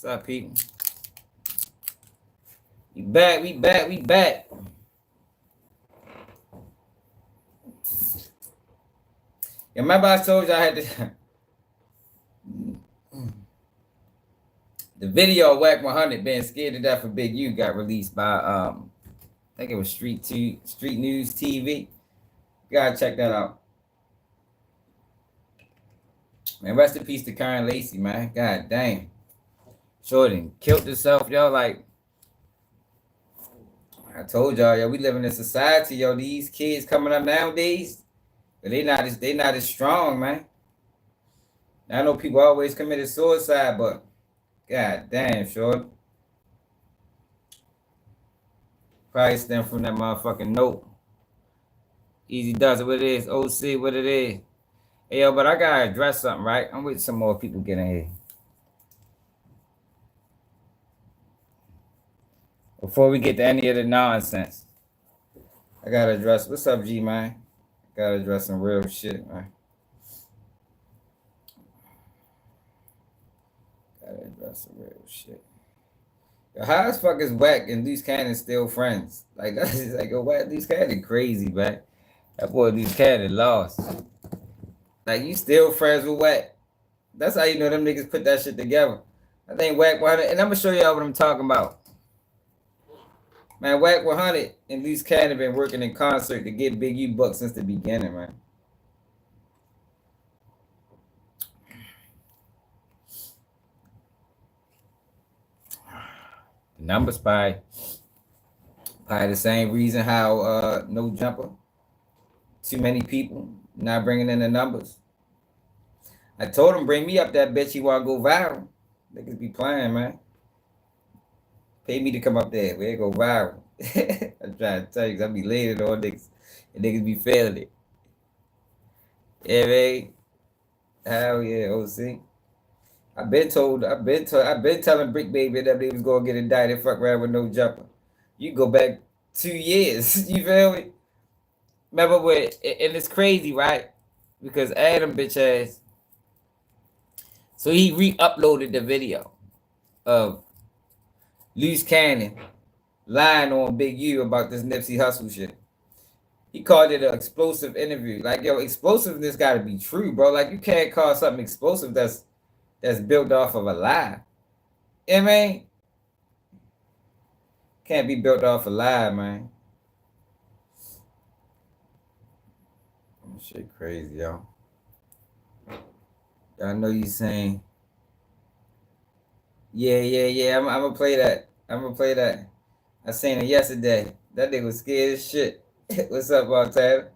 What's up, people? We back. Yeah, remember I told you I had the video of Wack 100 being scared to death of Big U got released by I think it was Street News TV. You gotta check that out. Man, rest in peace to Kyren Lacy, man. God damn. Jordan killed herself, yo. Like I told y'all, yo, we live in a society, yo. These kids coming up nowadays, but they not as strong, man. I know people always committed suicide, but god damn, short. Probably stem from that motherfucking note. Easy does it, what it is. OC, what it is. Hey, yo, but I gotta address something, right? I'm with some more people getting here. Before we get to any of the nonsense, I gotta address. What's up, G, man? Gotta address some real shit, man. Gotta address some real shit. Yo, how as fuck is Wack and Loose Cannon still friends? Like, that's just like, yo, Wack, Loose Cannon crazy, man. That boy Loose Cannon lost. Like, you still friends with Wack. That's how you know them niggas put that shit together. I think Wack 100, and I'm gonna show y'all what I'm talking about. Man, Wack 100 and Loose Cannon been working in concert to get Big U bucks since the beginning, man. The numbers probably the same reason how No Jumper. Too many people not bringing in the numbers. I told him bring me up that bitch. You want to go viral? Niggas be playing, man. Pay me to come up there. We go viral. I'm trying to tell you, I be later on niggas. And niggas be failing it. Yeah, man. Hell yeah, OC. I've been telling Brick Baby that they was gonna get indicted, fuck around with No Jumper. You go back 2 years. You feel me? Remember when, and it's crazy, right? Because Adam bitch ass. So he re-uploaded the video of Loose Cannon lying on Big U about this Nipsey Hussle shit. He called it an explosive interview. Like, yo, explosiveness gotta be true, bro. Like, you can't call something explosive that's built off of a lie. You know what I mean? Can't be built off a lie, man. Shit crazy, yo. I know you saying, yeah. I'm gonna play that. I seen it yesterday. That nigga was scared as shit. What's up, Montana?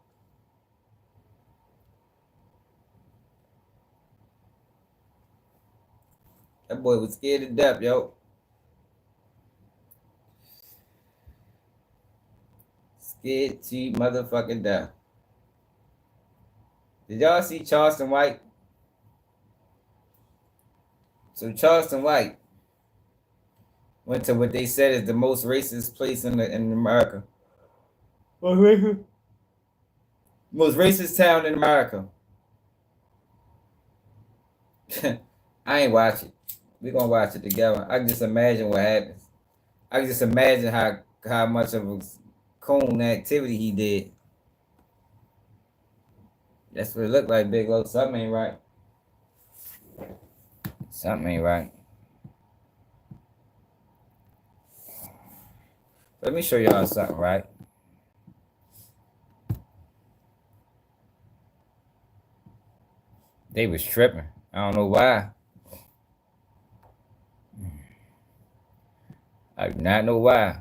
That boy was scared to death, yo. Scared to motherfucking death. Did y'all see Charleston White? So Charleston White went to what they said is the most racist place in America. Most racist town in America. I ain't watch it. We're gonna watch it together. I can just imagine what happens. I can just imagine how much of a coon activity he did. That's what it looked like, Big Lo. Something ain't right. Something ain't right. Let me show y'all something, right? They was tripping. I don't know why. I do not know why.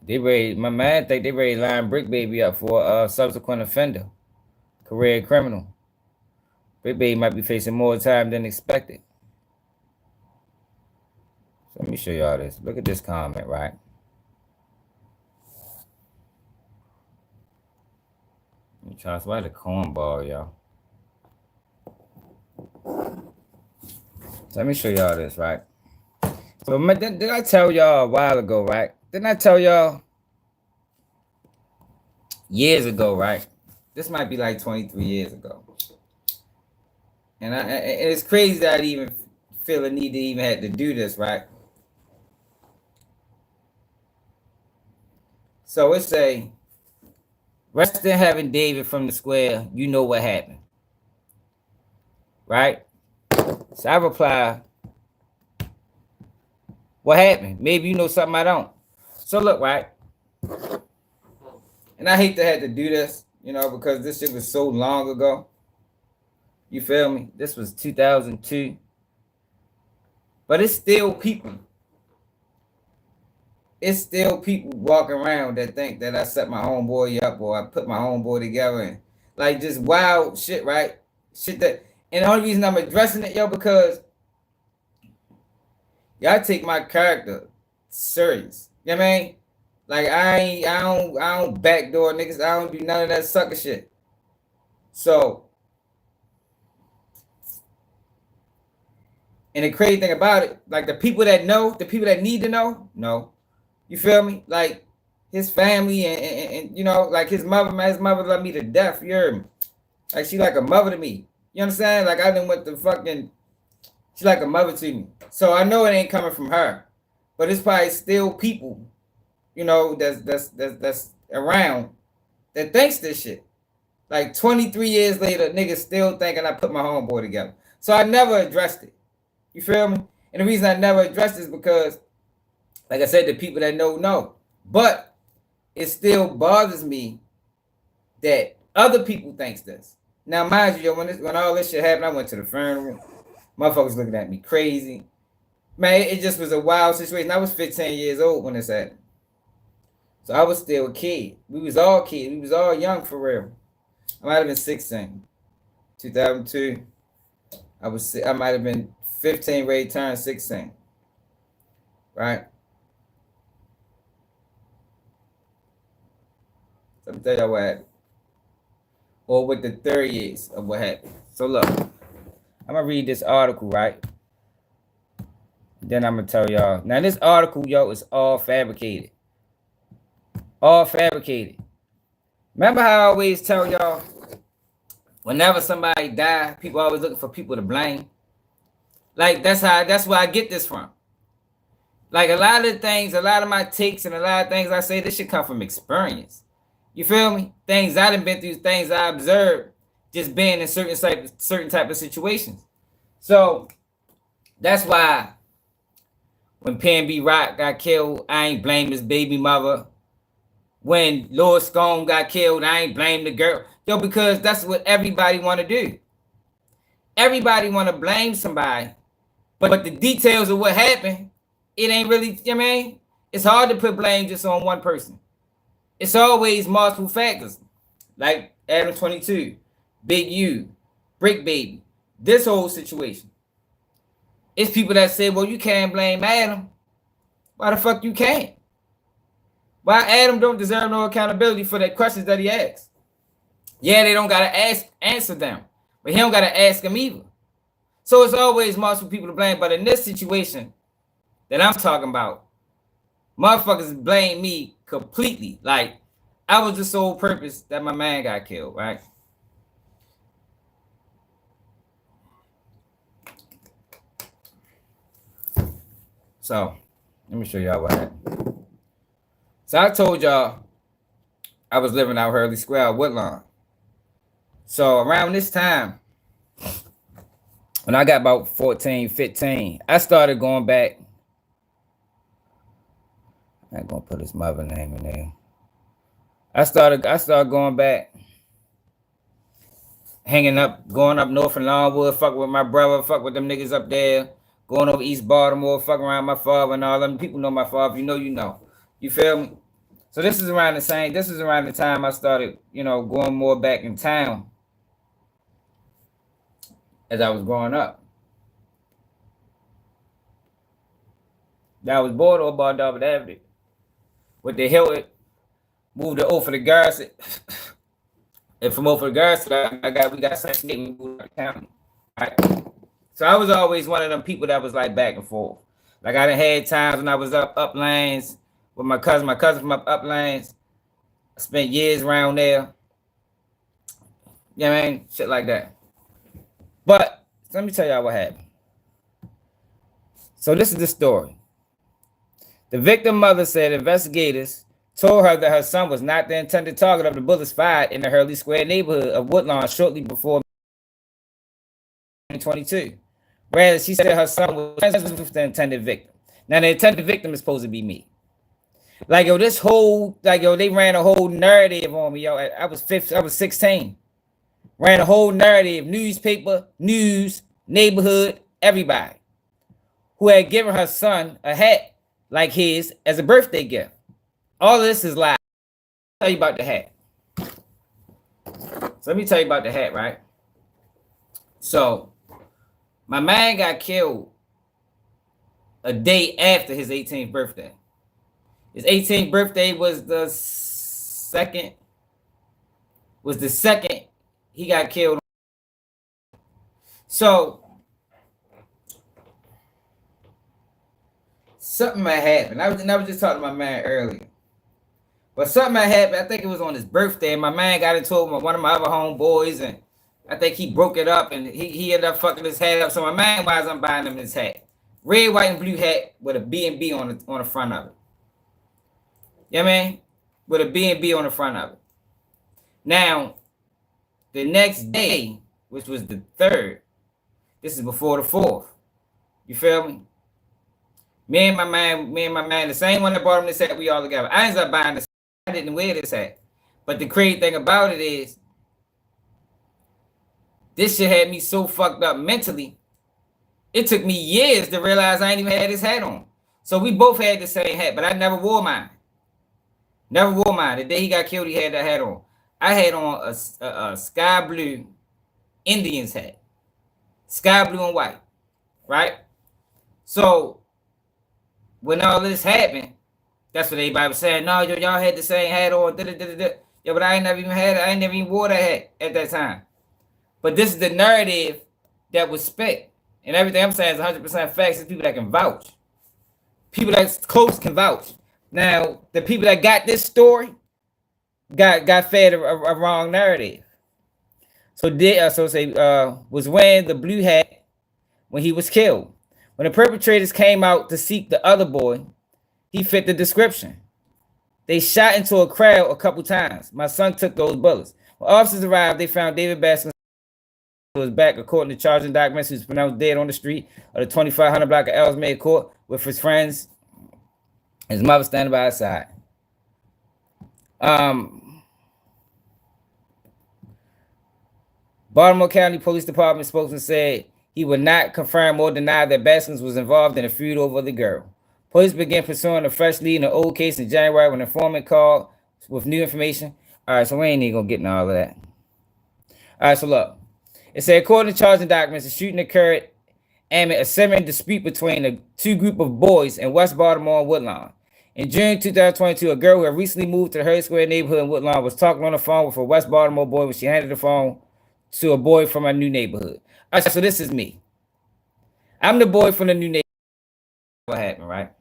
My man think they ready to line Brick Baby up for a subsequent offender, career criminal. Brick Baby might be facing more time than expected. So let me show y'all this. Look at this comment, right? Let me try to write a cornball, y'all. So let me show y'all this, right? So did I tell y'all a while ago, right? Didn't I tell y'all years ago, right? This might be like 23 years ago. And it's crazy that I even feel the need to even have to do this, right? So it's a rest in heaven, David from the square. You know what happened, right? So I reply, what happened? Maybe you know something I don't. So look, right? And I hate to have to do this, you know, because this shit was so long ago. You feel me? This was 2002. But it's still people. It's still people walking around that think that I set my homeboy up or I put my homeboy together and like just wild shit, right? Shit that, and the only reason I'm addressing it, yo, because y'all take my character serious. You know what I mean? Like I don't backdoor niggas. I don't do none of that sucker shit. So, and the crazy thing about it, like the people that know, the people that need to know, no. You feel me? Like his family and you know, like his mother loved me to death. You heard me? Like she like a mother to me. You understand? Like I done went to fucking, she like a mother to me. So I know it ain't coming from her, but it's probably still people, you know, that's around that thinks this shit. Like 23 years later, niggas still thinking I put my homeboy together. So I never addressed it. You feel me? And the reason I never addressed it is because, like I said, the people that know. But it still bothers me that other people thinks this. Now, mind you, when all this shit happened, I went to the funeral. Motherfuckers looking at me crazy. Man, it just was a wild situation. I was 15 years old when this happened. So I was still a kid. We was all kids. We was all young for real. I might have been 16. 2002. I might have been 15, ready to turn 16. Right? So let me tell y'all what happened. Or what the theory is of what happened. So look, I'm gonna read this article, right? Then I'm gonna tell y'all. Now this article, yo, is all fabricated. All fabricated. Remember how I always tell y'all, whenever somebody die, people always looking for people to blame. Like that's where I get this from. Like a lot of things, a lot of my takes and a lot of things I say, this should come from experience. You feel me? Things I done been through, things I observed, just being in certain type of situations. So that's why when P&B Rock got killed, I ain't blame his baby mother. When Lord Scone got killed, I ain't blame the girl. Yo, because that's what everybody want to do. Everybody want to blame somebody. But the details of what happened, it ain't really, you know what I mean? It's hard to put blame just on one person. It's always multiple factors. Like Adam 22, Big U, Brick Baby. This whole situation. It's people that say, well, you can't blame Adam. Why the fuck you can't? Why Adam don't deserve no accountability for the questions that he asks? Yeah, they don't gotta answer them, but he don't gotta ask them either. So it's always multiple people to blame. But in this situation that I'm talking about, motherfuckers blame me completely. Like I was the sole purpose that my man got killed, right? So let me show y'all what happened. So I told y'all I was living out Hurley Square, Woodlawn. So around this time, when I got about 14, 15, I started going back. I ain't gonna put his mother name in there. I started going back, hanging up, going up north in Longwood, fuck with my brother, fuck with them niggas up there, going over East Baltimore, fuck around my father and all them. People know my father. If you know, you know. You feel me? So this is around the time I started, you know, going more back in town as I was growing up. That was border or Bar David Avenue. With the Hilton, moved to Old for the Guards. And from Old for the Guards, we got St. Nick, we moved to the county. Right? So I was always one of them people that was like back and forth. Like I done had times when I was up lanes with my cousin from up lanes. I spent years around there. You know what I mean? Shit like that. But let me tell y'all what happened. So this is the story. The victim mother said investigators told her that her son was not the intended target of the bullets fired in the Hurley Square neighborhood of Woodlawn shortly before 2022. Rather, she said her son was the intended victim. Now, the intended victim is supposed to be me. Like, yo, this whole, like, yo, they ran a whole narrative on me, yo. I was 16. Ran a whole narrative, newspaper, news, neighborhood, everybody who had given her son a hat like his as a birthday gift. All of this is lies. I'll tell you about the hat. So let me tell you about the hat, right? So my man got killed a day after his 18th birthday. His 18th birthday was the second he got killed. So something might happen. I was just talking to my man earlier. But something might happen. I think it was on his birthday. And my man got into it with one of my other homeboys, and I think he broke it up, and he ended up fucking his hat up. So my man wise, I'm buying him this hat. Red, white, and blue hat with a B&B on the front of it. You know what I mean? With a B&B on the front of it. Now, the next day, which was the 3rd, this is before the 4th. You feel me? Me and my man, the same one that bought him this hat, we all together. I ended up buying this. I didn't wear this hat. But the crazy thing about it is, this shit had me so fucked up mentally. It took me years to realize I ain't even had this hat on. So we both had the same hat, but I never wore mine. Never wore mine. The day he got killed, he had that hat on. I had on a sky blue Indians hat. Sky blue and white. Right? So when all this happened, that's what everybody was saying. No, y'all had the same hat on. Yeah, but I ain't never even had it. I ain't never even wore that hat at that time. But this is the narrative that was spec. And everything I'm saying is 100% facts. It's people that can vouch. People that's close can vouch. Now, the people that got this story got fed a wrong narrative. So was wearing the blue hat when he was killed. When the perpetrators came out to seek the other boy, he fit the description. They shot into a crowd a couple times. My son took those bullets. When officers arrived, they found David Baskin was back, according to charging documents. He was pronounced dead on the street of the 2500 block of Ellsmere Court with his friends. His mother standing by his side. Baltimore County Police Department spokesman said he would not confirm or deny that Baskins was involved in a feud over the girl. Police began pursuing a fresh lead in an old case in January when an informant called with new information. All right, so we ain't even gonna get into all of that. All right, so look. It said, according to charging documents, the shooting occurred amid a simmering dispute between a two group of boys in West Baltimore and Woodlawn. In June 2022, a girl who had recently moved to the Hurley Square neighborhood in Woodlawn was talking on the phone with a West Baltimore boy when she handed the phone to a boy from a new neighborhood. All right, so this is me. I'm the boy from the new neighborhood. What happened, right?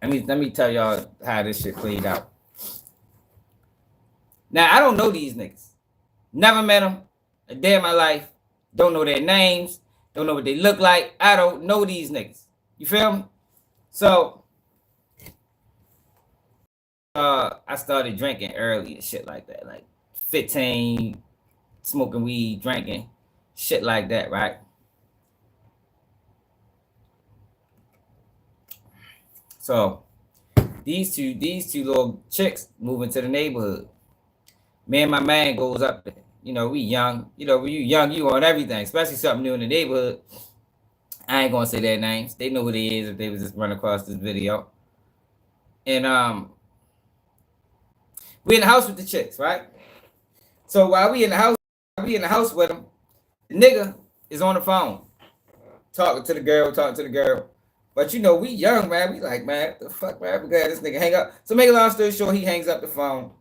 Let me tell y'all how this shit played out. Now, I don't know these niggas. Never met them a day of my life. Don't know their names. Don't know what they look like. I don't know these niggas. You feel me? So, I started drinking early and shit like that. Like 15, smoking weed, drinking, shit like that, right? So, these two little chicks moving to the neighborhood. Me and my man goes up there. You know, we young. You know, when you young, you on everything, especially something new in the neighborhood. I ain't gonna say their names. They know who they is if they was just run across this video. And we in the house with the chicks, right? So while we in the house with them, the nigga is on the phone, talking to the girl. But you know, we young, man. We like, man, what the fuck, man? We glad this nigga hang up. So make a long story short, he hangs up the phone.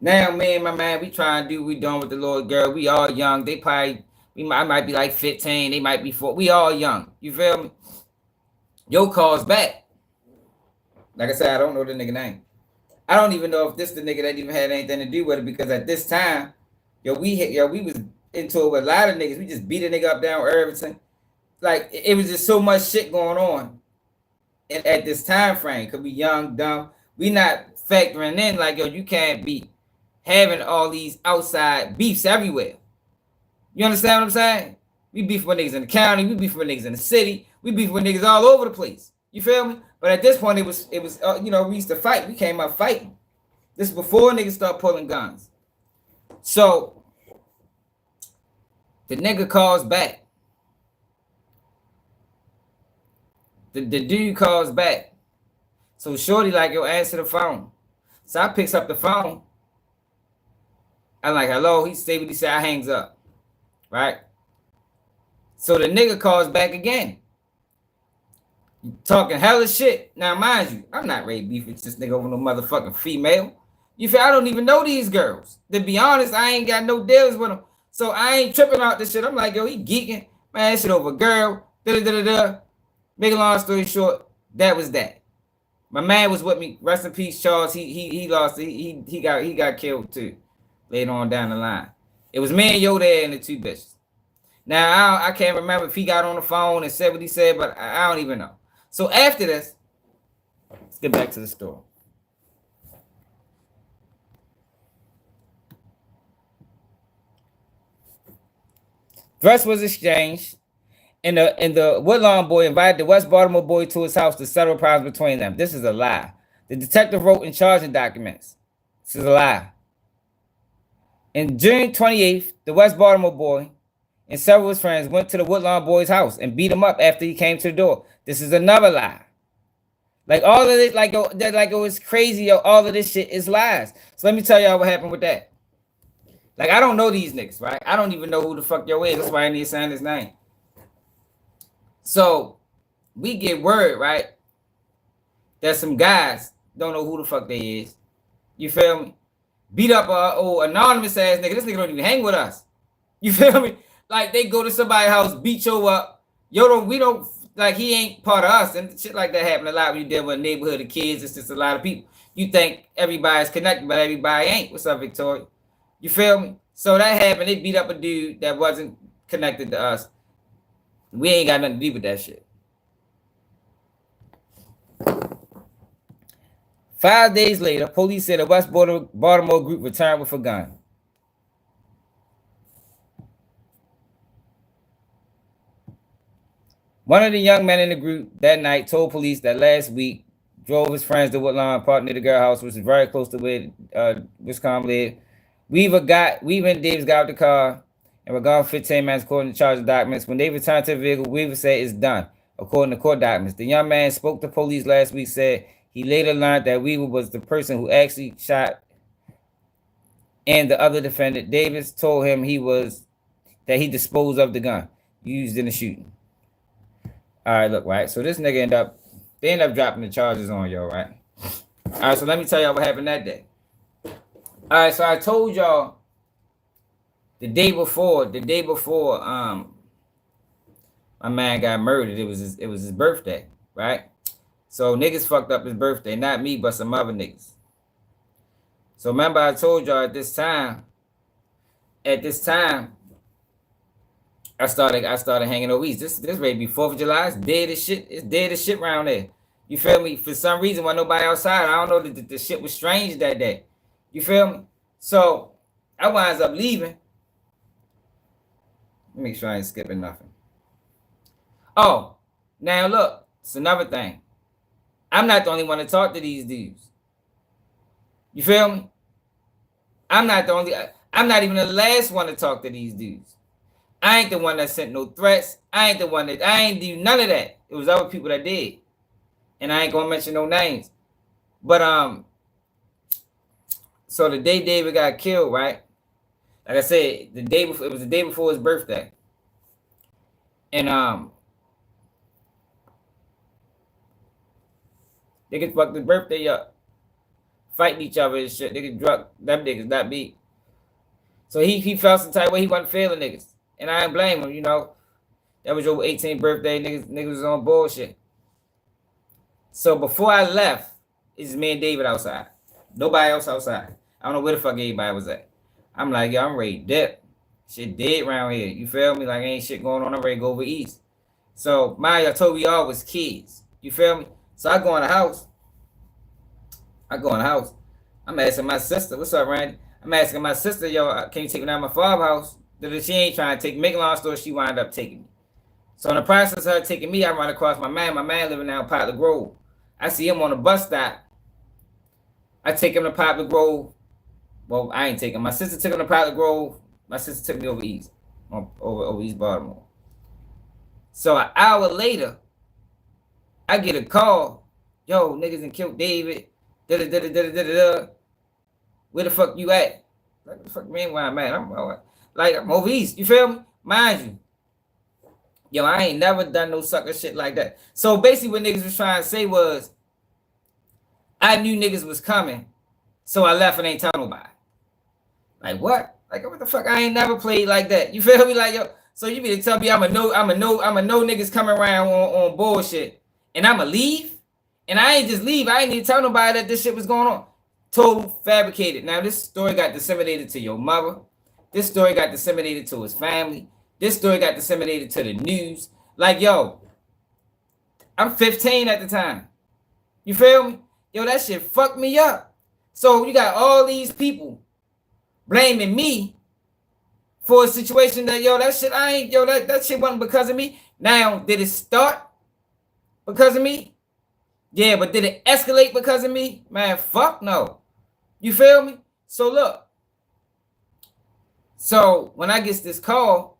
Now, me and my man, we trying to do what we doing with the little girl. We all young. They probably, I might be like 15. They might be 4. We all young. You feel me? Yo calls back. Like I said, I don't know the nigga name. I don't even know if this the nigga that even had anything to do with it, because at this time, we was into it with a lot of niggas. We just beat a nigga up down Irvington. Like it was just so much shit going on at this time frame. Cause we young, dumb. We not factoring in like, yo, you can't be having all these outside beefs everywhere. You understand what I'm saying? We beef with niggas in the county. We beef with niggas in the city. We beef with niggas all over the place. You feel me? But at this point, it was you know, we used to fight. We came up fighting. This is before niggas start pulling guns. So the nigga calls back. The dude calls back. So shorty like, yo, answer the phone. So I picks up the phone. I'm like, hello. He stayed with he said, I hangs up. Right? So the nigga calls back again. Talking hella shit. Now, mind you, I'm not ready to beef with this nigga over no motherfucking female. You feel? I don't even know these girls. To be honest, I ain't got no deals with them. So I ain't tripping out this shit. I'm like, yo, he geeking. Man, that shit over a girl. Da-da-da-da-da. Make a long story short, that was that. My man was with me. Rest in peace, Charles. He lost. He got killed too. Later on down the line. It was me and Yo there and the two bitches. Now, I can't remember if he got on the phone and said what he said, but I don't even know. So after this, let's get back to the story. Threats was exchanged, and the Woodlawn boy invited the West Baltimore boy to his house to settle problems between them. This is a lie. The detective wrote in charging documents. This is a lie. On June 28th, the West Baltimore boy and several of his friends went to the Woodlawn boy's house and beat him up after he came to the door. This is another lie. Like all of this, like it was crazy. Yo, all of this shit is lies. So let me tell y'all what happened with that. Like I don't know these niggas, right? I don't even know who the fuck yo is. That's why I need to sign his name. So we get word, right? That some guys don't know who the fuck they is. You feel me? Beat up a old anonymous ass nigga. This nigga don't even hang with us. You feel me? Like they go to somebody's house, beat you up. We don't like he ain't part of us, and shit like that happen a lot when you deal with a neighborhood of kids. It's just a lot of people. You think everybody's connected, but everybody ain't. What's up, Victoria? You feel me? So that happened. They beat up a dude that wasn't connected to us. We ain't got nothing to do with that shit. 5 days later, police said a West Baltimore group returned with a gun. One of the young men in the group that night told police that last week drove his friends to Woodlawn Park near the girl house, which is very close to where Wisconsin lived. Weaver and Davis got out the car and were gone for 15 minutes according to charging documents. When they returned to the vehicle, Weaver said it's done, according to court documents. The young man spoke to police last week, said he later learned that Weaver was the person who actually shot, and the other defendant, Davis, told him that he disposed of the gun used in the shooting. All right, look, right? So this nigga they end up dropping the charges on y'all, right? All right, so let me tell y'all what happened that day. All right, so I told y'all the day before, my man got murdered. It was his birthday, right? So niggas fucked up his birthday, not me, but some other niggas. So remember I told y'all at this time, I started hanging over east. This ready to be 4th of July. It's dead as shit. It's dead as shit around there. You feel me? For some reason, when nobody outside, I don't know that the shit was strange that day. You feel me? So I winds up leaving. Let me make sure I ain't skipping nothing. Oh, now look, it's another thing. I'm not the only one to talk to these dudes. You feel me? I'm not even the last one to talk to these dudes. I ain't the one that sent no threats. I ain't do none of that. It was other people that did. And I ain't gonna mention no names. But so the day David got killed, right? Like I said, it was the day before his birthday. And they could fuck his birthday up. Fighting each other and shit. They could drug them niggas, not me. So he felt some type of way he wasn't feeling niggas. And I ain't blame him, you know. That was your 18th birthday, niggas was on bullshit. So before I left, it's me and David outside. Nobody else outside. I don't know where the fuck everybody was at. I'm like, yo, I'm ready to dip. Shit dead around here. You feel me? Like ain't shit going on. I'm ready to go over east. So mind you, I told we all was kids. You feel me? So I go in the house. I'm asking my sister, what's up, Randy? I'm asking my sister, yo, can you take me down to my father's house? That she ain't trying to take me. Make a long story, she wound up taking me. So in the process of her taking me, I run across my man. My man living down Poplar Grove. I see him on the bus stop. I take him to Poplar Grove. Well, I ain't taking him. My sister took him to Poplar Grove. My sister took me over east, over East Baltimore. So an hour later, I get a call. Yo, niggas done killed David. Da-da-da-da-da-da-da. Where the fuck you at? Like, what the fuck man where I'm at? I'm over east. You feel me? Mind you. Yo, I ain't never done no sucker shit like that. So basically what niggas was trying to say was, I knew niggas was coming, so I left and ain't tell nobody. Like what? Like what the fuck? I ain't never played like that. You feel me? Like yo, so you mean to tell me I'm a no niggas coming around on bullshit and I'ma leave? And I ain't just leave. I ain't even tell nobody that this shit was going on. Total fabricated. Now this story got disseminated to your mother. This story got disseminated to his family. This story got disseminated to the news. Like, yo, I'm 15 at the time. You feel me? Yo, that shit fucked me up. So you got all these people blaming me for a situation that, yo, that shit, that shit wasn't because of me. Now, did it start because of me? Yeah, but did it escalate because of me? Man, fuck no. You feel me? So look. So when I get this call,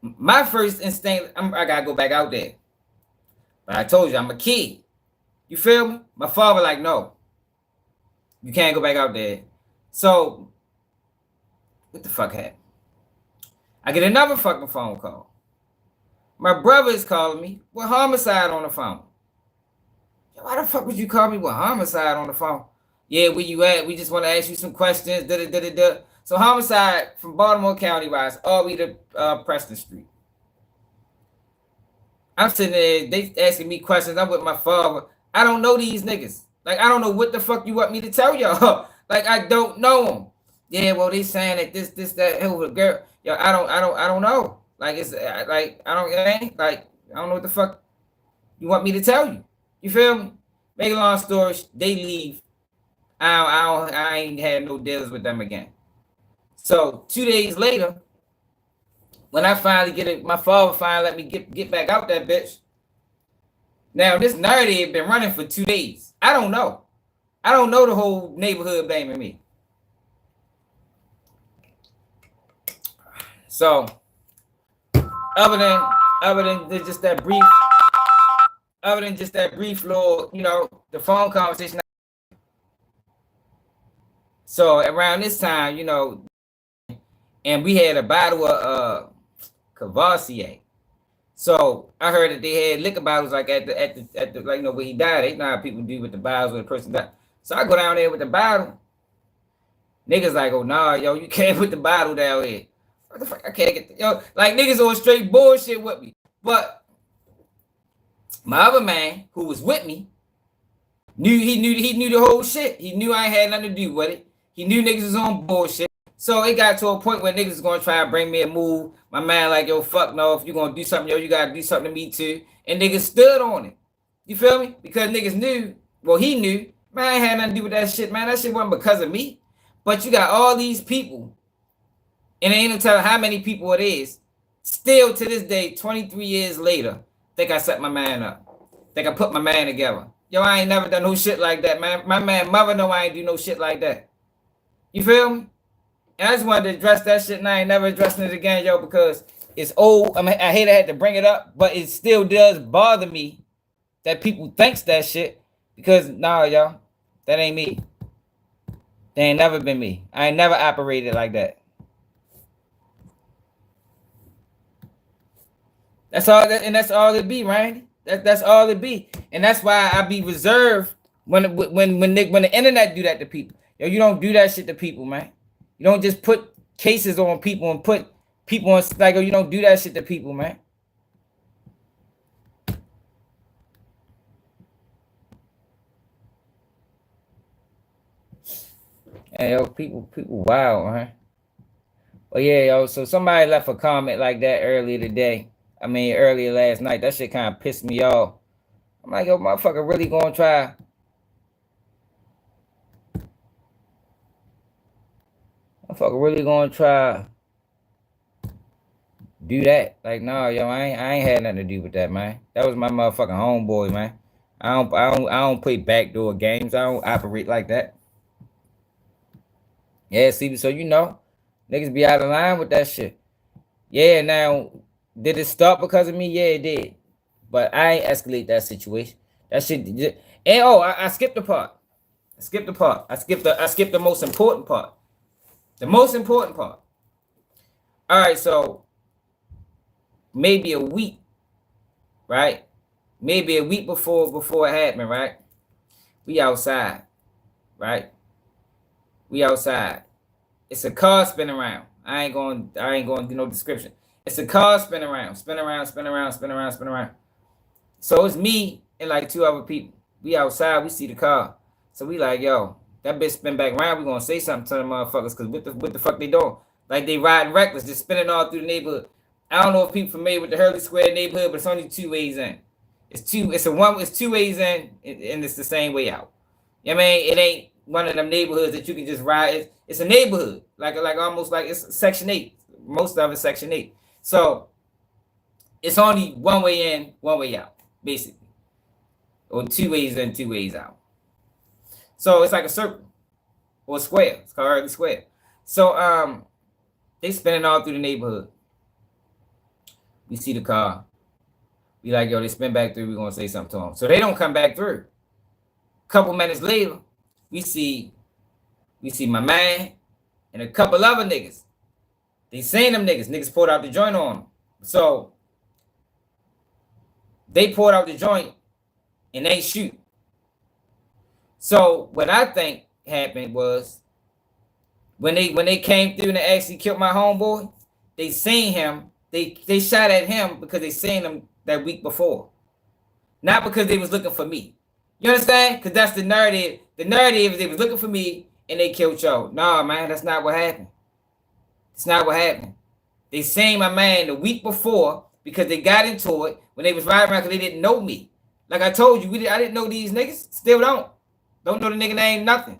my first instinct, I gotta go back out there. But I told you, I'm a kid. You feel me? My father like, no. You can't go back out there. So, what the fuck happened? I get another fucking phone call. My brother is calling me with homicide on the phone. Why the fuck would you call me with homicide on the phone? Yeah, where you at? We just want to ask you some questions. Da-da-da-da-da. So homicide from Baltimore County rise all the way to Preston Street. I'm sitting there, they asking me questions. I'm with my father. I don't know these niggas. Like, I don't know what the fuck you want me to tell y'all. Like, I don't know them. Yeah, well, they saying that this, that, over the girl. Yo, I don't know. Like, it's like, I don't know what the fuck you want me to tell you. You feel me? Make a long story, they leave. I ain't had no deals with them again. So 2 days later, when I finally get it, my father finally let me get back out that bitch. Now this narrative been running for 2 days. I don't know. I don't know the whole neighborhood blaming me. So other than just that brief little, the phone conversation. So around this time, and we had a bottle of Cavassier. So I heard that they had liquor bottles like at the like where he died. They know how people do with the bottles when the person died. So I go down there with the bottle. Niggas like, oh nah, yo, you can't put the bottle down here. What the fuck? I can't get like niggas on straight bullshit with me. But my other man who was with me knew the whole shit. He knew I ain't had nothing to do with it. He knew niggas was on bullshit. So it got to a point where niggas was gonna try to bring me a move. My man like, yo, fuck no. If you gonna do something, yo, you gotta do something to me too. And niggas stood on it. You feel me? Because niggas knew, well, he knew, man, I ain't had nothing to do with that shit, man. That shit wasn't because of me. But you got all these people, and they ain't no telling how many people it is. Still to this day, 23 years later, think I set my man up. Think I put my man together. Yo, I ain't never done no shit like that, man. My man mother know I ain't do no shit like that. You feel me? And I just wanted to address that shit, and I ain't never addressing it again, yo, because it's old. I mean, I hate I had to bring it up, but it still does bother me that people thinks that shit, because nah, y'all, that ain't me. They ain't never been me. I ain't never operated like that. That's all that, and that's all it be, right? That's all it be, and that's why I be reserved when the internet do that to people. Yo, you don't do that shit to people, man. You don't just put cases on people and put people on like, you don't do that shit to people, man. Hey, yo, people, wow, man. Well, yeah, yo. So somebody left a comment like that earlier today. I mean, earlier last night. That shit kind of pissed me off. I'm like, yo, motherfucker, really gonna try? Motherfucker, really gonna try? Do that? Like, no, yo, I ain't had nothing to do with that, man. That was my motherfucking homeboy, man. I don't play backdoor games. I don't operate like that. Yeah, see, so niggas be out of line with that shit. Yeah, now, did it start because of me? Yeah, it did. But I ain't escalate that situation. That shit. And I skipped the part. I skipped the part. I skipped the most important part. The most important part. All right, so maybe a week, right? Maybe a week before it happened, right? We outside, right? We outside. It's a car spinning around. I ain't going to do no description. It's a car spinning around, spin around, spin around, spin around, spin around. So it's me and like two other people. We outside, we see the car. So we like, yo, that bitch spin back around. We gonna say something to them motherfuckers, cause what the fuck they doing? Like they riding reckless, just spinning all through the neighborhood. I don't know if people familiar with the Hurley Square neighborhood, but it's only two ways in. It's two ways in, and it's the same way out. You know what I mean? It ain't one of them neighborhoods that you can just ride. It's a neighborhood, like almost like it's Section 8. Most of it's Section 8. So it's only one way in, one way out, basically. Or two ways in, two ways out. So it's like a circle or a square. It's called Hurley Square. So they spinning all through the neighborhood. We see the car. We like, yo, they spin back through. We're gonna say something to them. So they don't come back through. A couple minutes later, we see my man and a couple other niggas. They seen them niggas. Niggas pulled out the joint on them. So they pulled out the joint and they shoot. So what I think happened was when they came through and they actually killed my homeboy, they seen him. They shot at him because they seen him that week before, not because they was looking for me. You understand? Because that's the narrative. The narrative is they was looking for me and they killed Joe. Nah, man, that's not what happened. It's not what happened. They seen my man the week before because they got into it when they was riding around because they didn't know me. Like I told you, I didn't know these niggas. Still don't. Don't know the nigga name, nothing.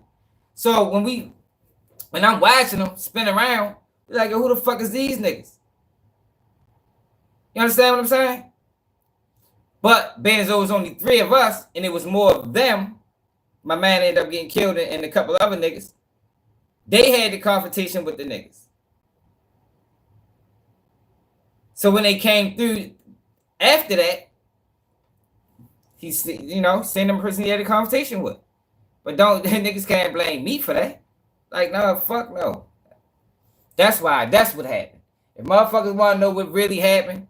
So when I'm watching them spin around, they're like, who the fuck is these niggas? You understand what I'm saying? But being there was only 3 of us, and it was more of them, my man ended up getting killed and a couple other niggas. They had the confrontation with the niggas. So when they came through after that, he's seen them person he had a conversation with. But niggas can't blame me for that. Like, no, fuck no. That's why. That's what happened. If motherfuckers want to know what really happened,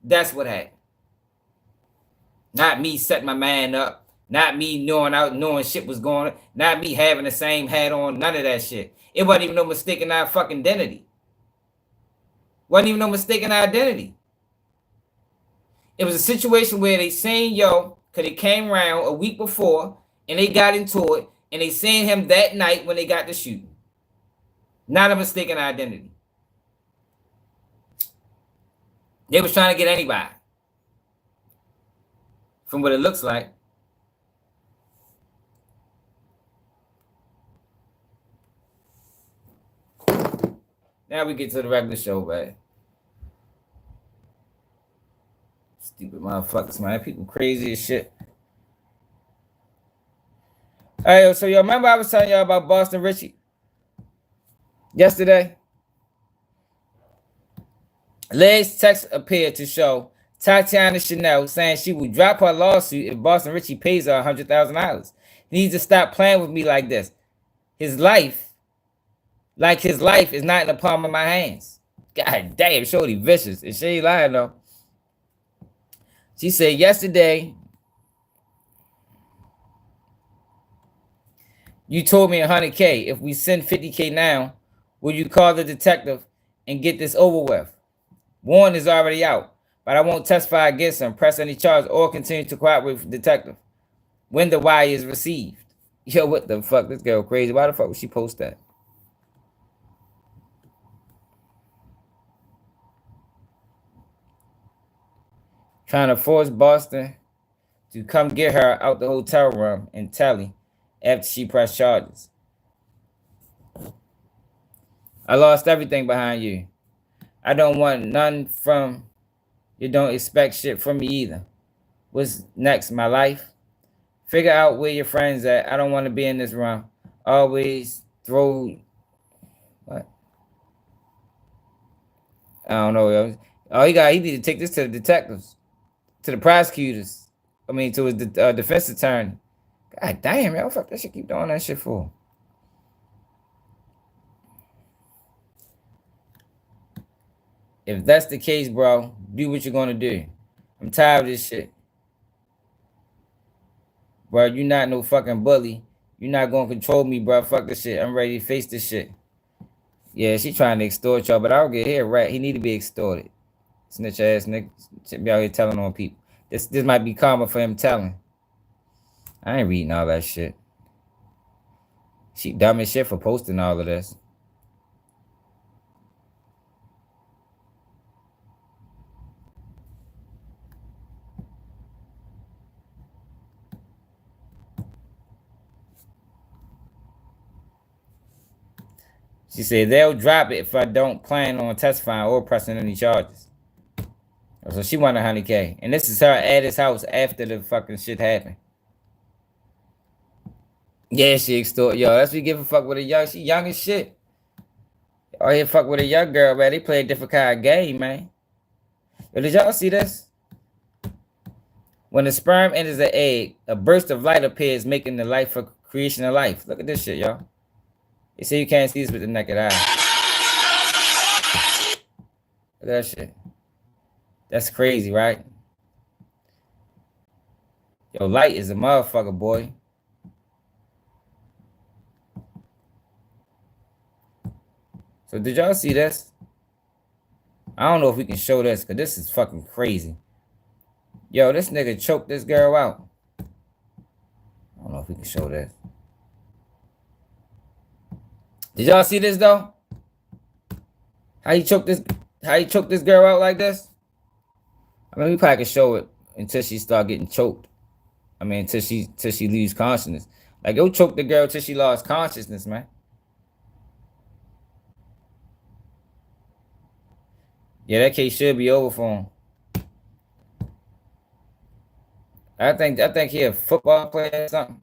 that's what happened. Not me setting my man up. Not me knowing shit was going on. Not me having the same hat on. None of that shit. It wasn't even no mistaken our fucking identity. Wasn't even no mistaken identity. It was a situation where they seen yo, because they came around a week before, and they got into it, and they seen him that night when they got the shooting. Not a mistaken identity. They was trying to get anybody. From what it looks like. Now we get to the regular show, man. Stupid motherfuckers, man. People crazy as shit. Alright, so y'all remember I was telling y'all about Boston Richie yesterday? Led's text appeared to show Tatiana Chanel saying she will drop her lawsuit if Boston Richie pays her $100,000. He needs to stop playing with me like this. His life is not in the palm of my hands. God damn, shorty vicious. And she ain't lying though. She said yesterday, you told me $100K. If we send $50K now, will you call the detective and get this over with? Warrant is already out, but I won't testify against him, press any charge, or continue to cooperate with the detective when the wire is received. Yo, what the fuck? This girl crazy. Why the fuck would she post that? trying to force Boston to come get her out the hotel room in Telly after she pressed charges. I lost everything behind you. I don't want none from you. Don't expect shit from me either. What's next, my life? Figure out where your friends at. I don't want to be in this room. Always throw what? I don't know, yo. Oh, he need to take this to the detectives, to the prosecutors. I mean, to his defense attorney. God damn, yo, fuck that shit. Keep doing that shit for. If that's the case, bro, do what you're gonna do. I'm tired of this shit. Bro, you not no fucking bully. You're not gonna control me, bro. Fuck this shit. I'm ready to face this shit. Yeah, she trying to extort y'all, but I don't get here, right? He need to be extorted. Snitch ass nigga. Should be out here telling on people. This might be karma for him telling. I ain't reading all that shit. She dumb as shit for posting all of this. She said they'll drop it if I don't plan on testifying or pressing any charges. So she wanted $100K. And this is her at his house after the fucking shit happened. Yeah, she extort. Yo, that's what you give a fuck with a young. She young as shit. Oh, here fuck with a young girl, man. They play a different kind of game, man. Yo, did y'all see this? When the sperm enters the egg, a burst of light appears, making the life for creation of life. Look at this shit, y'all. They say you can't see this with the naked eye. Look at that shit. That's crazy, right? Yo, light is a motherfucker, boy. So did y'all see this? I don't know if we can show this, because this is fucking crazy. Yo, this nigga choked this girl out. I don't know if we can show this. Did y'all see this though? How he choked this girl out like this? I mean, we probably could show it until she start getting choked. I mean, until she lose consciousness. Like, yo, choke the girl till she lost consciousness, man. Yeah, that case should be over for him. I think he a football player or something.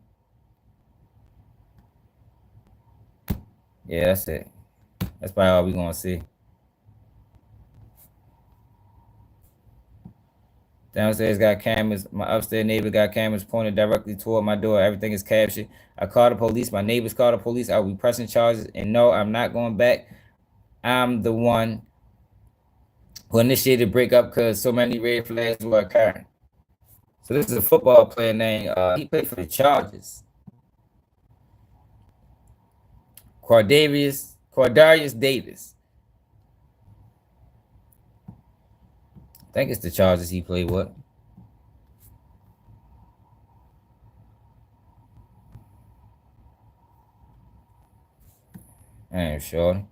Yeah, that's it. That's probably all we gonna see. Downstairs got cameras. My upstairs neighbor got cameras pointed directly toward my door. Everything is captured. I called the police. My neighbors called the police. I will be pressing charges. And no, I'm not going back. I'm the one who initiated the breakup because so many red flags were occurring. So this is a football player named, he played for the Chargers. Quardarius Davis. I think it's the Chargers he played with. I ain't sure.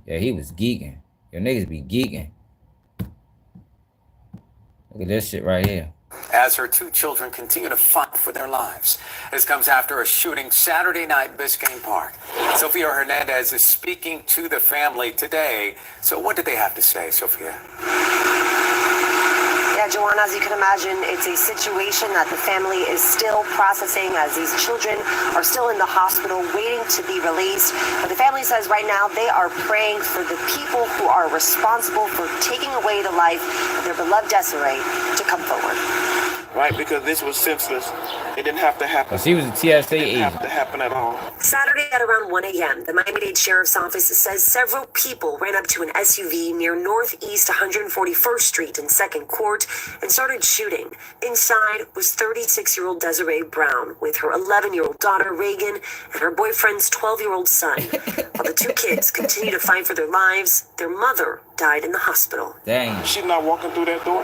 Yeah, he was geeking. Your niggas be geeking. Look at this shit right here. As her two children continue to fight for their lives. This comes after a shooting Saturday night, Biscayne Park. Sofia Hernandez is speaking to the family today. So what did they have to say, Sofia? Yeah, Joanna, as you can imagine, it's a situation that the family is still processing as these children are still in the hospital waiting to be released. But the family says right now they are praying for the people who are responsible for taking away the life of their beloved Desiree to come forward. Right, because this was senseless. It didn't have to happen. She was a TSA agent. It didn't have to happen at all. Saturday at around 1 a.m., the Miami-Dade Sheriff's Office says several people ran up to an SUV near Northeast 141st Street in 2nd Court and started shooting. Inside was 36-year-old Desiree Brown with her 11-year-old daughter, Reagan, and her boyfriend's 12-year-old son. While the two kids continue to fight for their lives, their mother died in the hospital. Dang. She's not walking through that door.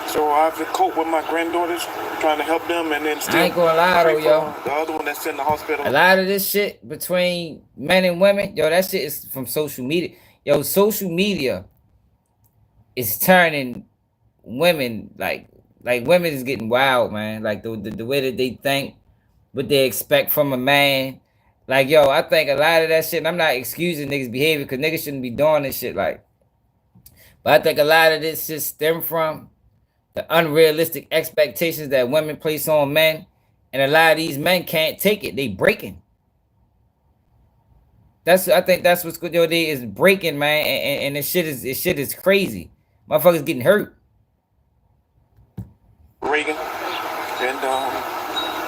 So I have to cope with my granddaughters, trying to help them, and then still. I ain't gonna lie though, yo. The other one that's in the hospital. A lot of this shit between men and women, yo, that shit is from social media. Yo, social media is turning women like Like women is getting wild, man. Like the way that they think, what they expect from a man. Like yo, I think a lot of that shit. And I'm not excusing niggas' behavior because niggas shouldn't be doing this shit. Like, but I think a lot of this just stem from the unrealistic expectations that women place on men, and a lot of these men can't take it. They breaking. I think that's what's good. Yo, they is breaking, man, and this shit is crazy. Motherfuckers getting hurt. Reagan, and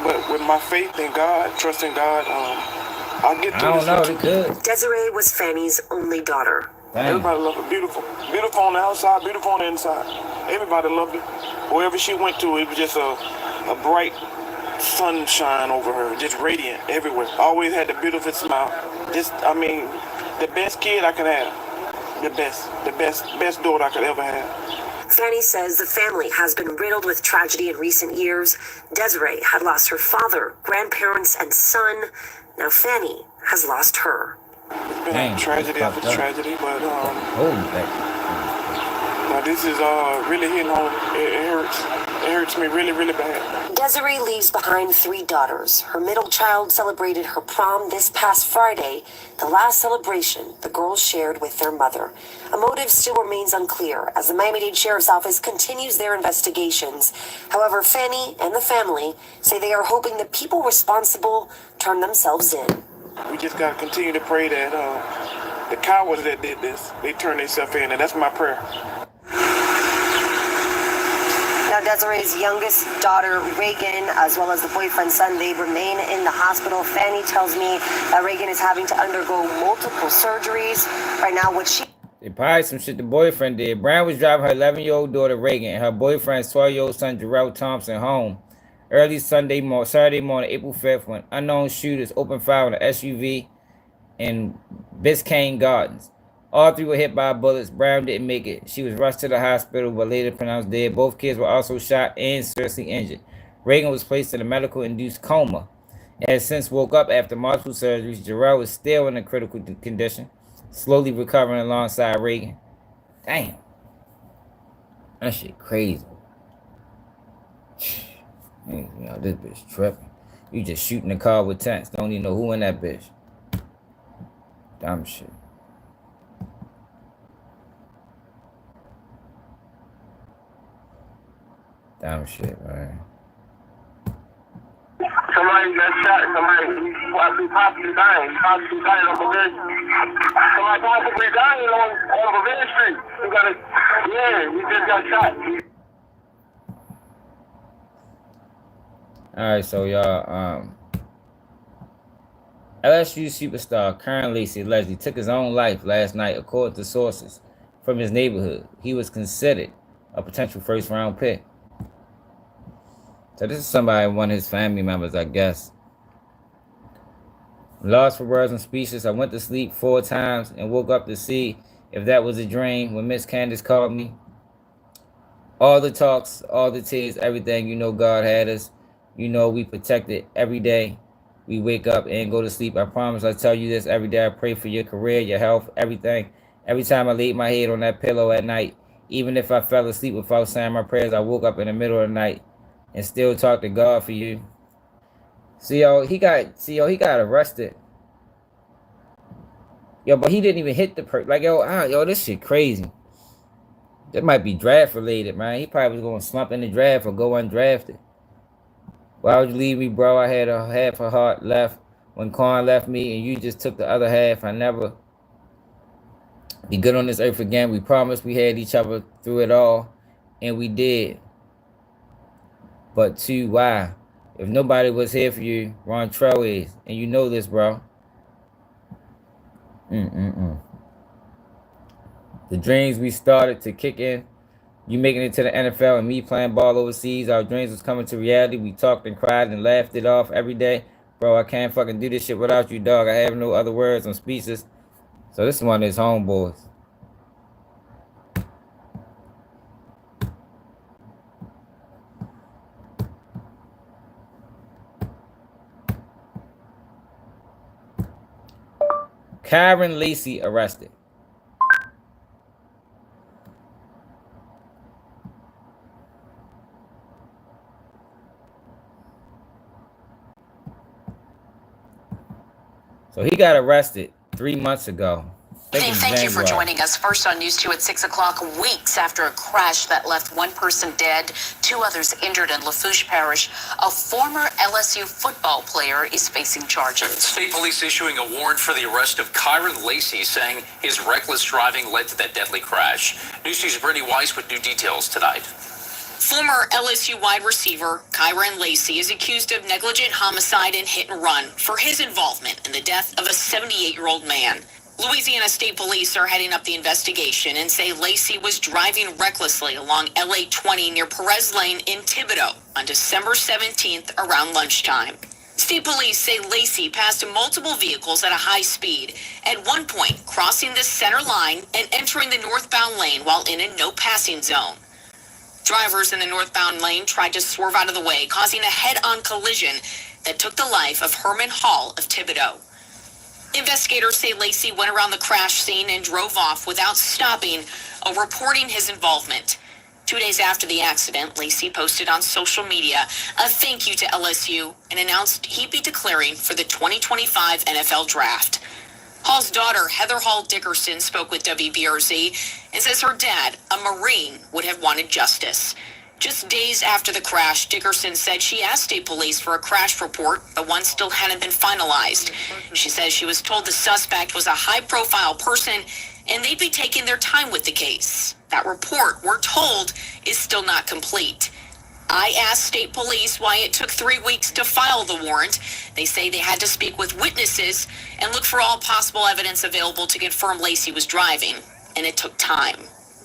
but with my faith in God, trusting God, I'll get I through don't this. know. They could. Desiree was Fanny's only daughter. Dang. Everybody loved her. Beautiful. Beautiful on the outside, beautiful on the inside. Everybody loved her. Wherever she went to, it was just a bright sunshine over her, just radiant everywhere. Always had the beautiful smile. Just, I mean, the best kid I could have. The best daughter I could ever have. Fanny says the family has been riddled with tragedy in recent years. Desiree had lost her father, grandparents, and son. Now Fanny has lost her. It's been Dang, a tragedy after tragedy, but now this is really hitting home. It hurts. It hurts me really, really bad. Desiree leaves behind 3 daughters. Her middle child celebrated her prom this past Friday, the last celebration the girls shared with their mother. A motive still remains unclear as the Miami-Dade Sheriff's Office continues their investigations. However, Fanny and the family say they are hoping the people responsible turn themselves in. We just got to continue to pray that the cowards that did this, they turn themselves in, and that's my prayer. Now, Desiree's youngest daughter, Reagan, as well as the boyfriend's son, they remain in the hospital. Fanny tells me that Reagan is having to undergo multiple surgeries right now, which she... They probably some shit the boyfriend did. Brown was driving her 11-year-old daughter, Reagan, and her boyfriend's 12-year-old son, Jarrell Thompson, home early Saturday morning, April 5th, when unknown shooters opened fire on an SUV in Biscayne Gardens. All 3 were hit by bullets. Brown didn't make it. She was rushed to the hospital, but later pronounced dead. Both kids were also shot and seriously injured. Reagan was placed in a medical-induced coma and has since woke up after multiple surgeries. Jarrell is still in a critical condition, slowly recovering alongside Reagan. Damn. That shit crazy. Man, you know, this bitch tripping. You just shooting the car with tanks. Don't even know who in that bitch. Dumb shit. Dumb shit, man. Somebody got shot. Somebody possibly dying. Possibly dying on Bavarian. Somebody possibly dying on Bavarian Street. He just got shot. Alright, so y'all, LSU superstar Kyren Lacy allegedly took his own life last night, according to sources from his neighborhood. He was considered a potential first-round pick. So this is somebody, one of his family members, I guess. Lost for words and speeches. I went to sleep 4 times and woke up to see if that was a dream when Miss Candace called me. All the talks, all the tears, everything, you know God had us. You know we protected every day. We wake up and go to sleep. I promise I tell you this every day. I pray for your career, your health, everything. Every time I laid my head on that pillow at night, even if I fell asleep without saying my prayers, I woke up in the middle of the night and still talk to God for you. See, yo, he got arrested. Yo, but he didn't even hit the person. Like, yo, this shit crazy. That might be draft related, man. He probably was going to slump in the draft or go undrafted. Why would you leave me, bro? I had a half a heart left when Quan left me, and you just took the other half. I never be good on this earth again. We promised we had each other through it all, and we did. But two, why? If nobody was here for you, Ron Trell is, and you know this, bro. The dreams we started to kick in. You making it to the NFL and me playing ball overseas. Our dreams was coming to reality. We talked and cried and laughed it off every day. Bro, I can't fucking do this shit without you, dog. I have no other words. I'm speechless. So this is one of his homeboys. Kyren Lacy arrested. So he got arrested 3 months ago. Thank you for joining us. First on News 2 at 6 o'clock, weeks after a crash that left one person dead, 2 others injured in Lafourche Parish, a former LSU football player is facing charges. State police issuing a warrant for the arrest of Kyren Lacy, saying his reckless driving led to that deadly crash. News 2's Brittany Weiss with new details tonight. Former LSU wide receiver Kyren Lacy is accused of negligent homicide and hit and run for his involvement in the death of a 78-year-old man. Louisiana State Police are heading up the investigation and say Lacy was driving recklessly along LA 20 near Perez Lane in Thibodaux on December 17th around lunchtime. State Police say Lacy passed multiple vehicles at a high speed, at one point crossing the center line and entering the northbound lane while in a no passing zone. Drivers in the northbound lane tried to swerve out of the way, causing a head-on collision that took the life of Herman Hall of Thibodaux. Investigators say Lacy went around the crash scene and drove off without stopping or reporting his involvement. 2 days after the accident, Lacy posted on social media a thank you to LSU and announced he'd be declaring for the 2025 NFL Draft. Hall's daughter, Heather Hall Dickerson, spoke with WBRZ and says her dad, a Marine, would have wanted justice. Just days after the crash, Dickerson said she asked state police for a crash report, but one still hadn't been finalized. She says she was told the suspect was a high-profile person and they'd be taking their time with the case. That report, we're told, is still not complete. I asked state police why it took 3 weeks to file the warrant. They say they had to speak with witnesses and look for all possible evidence available to confirm Lacy was driving, and it took time.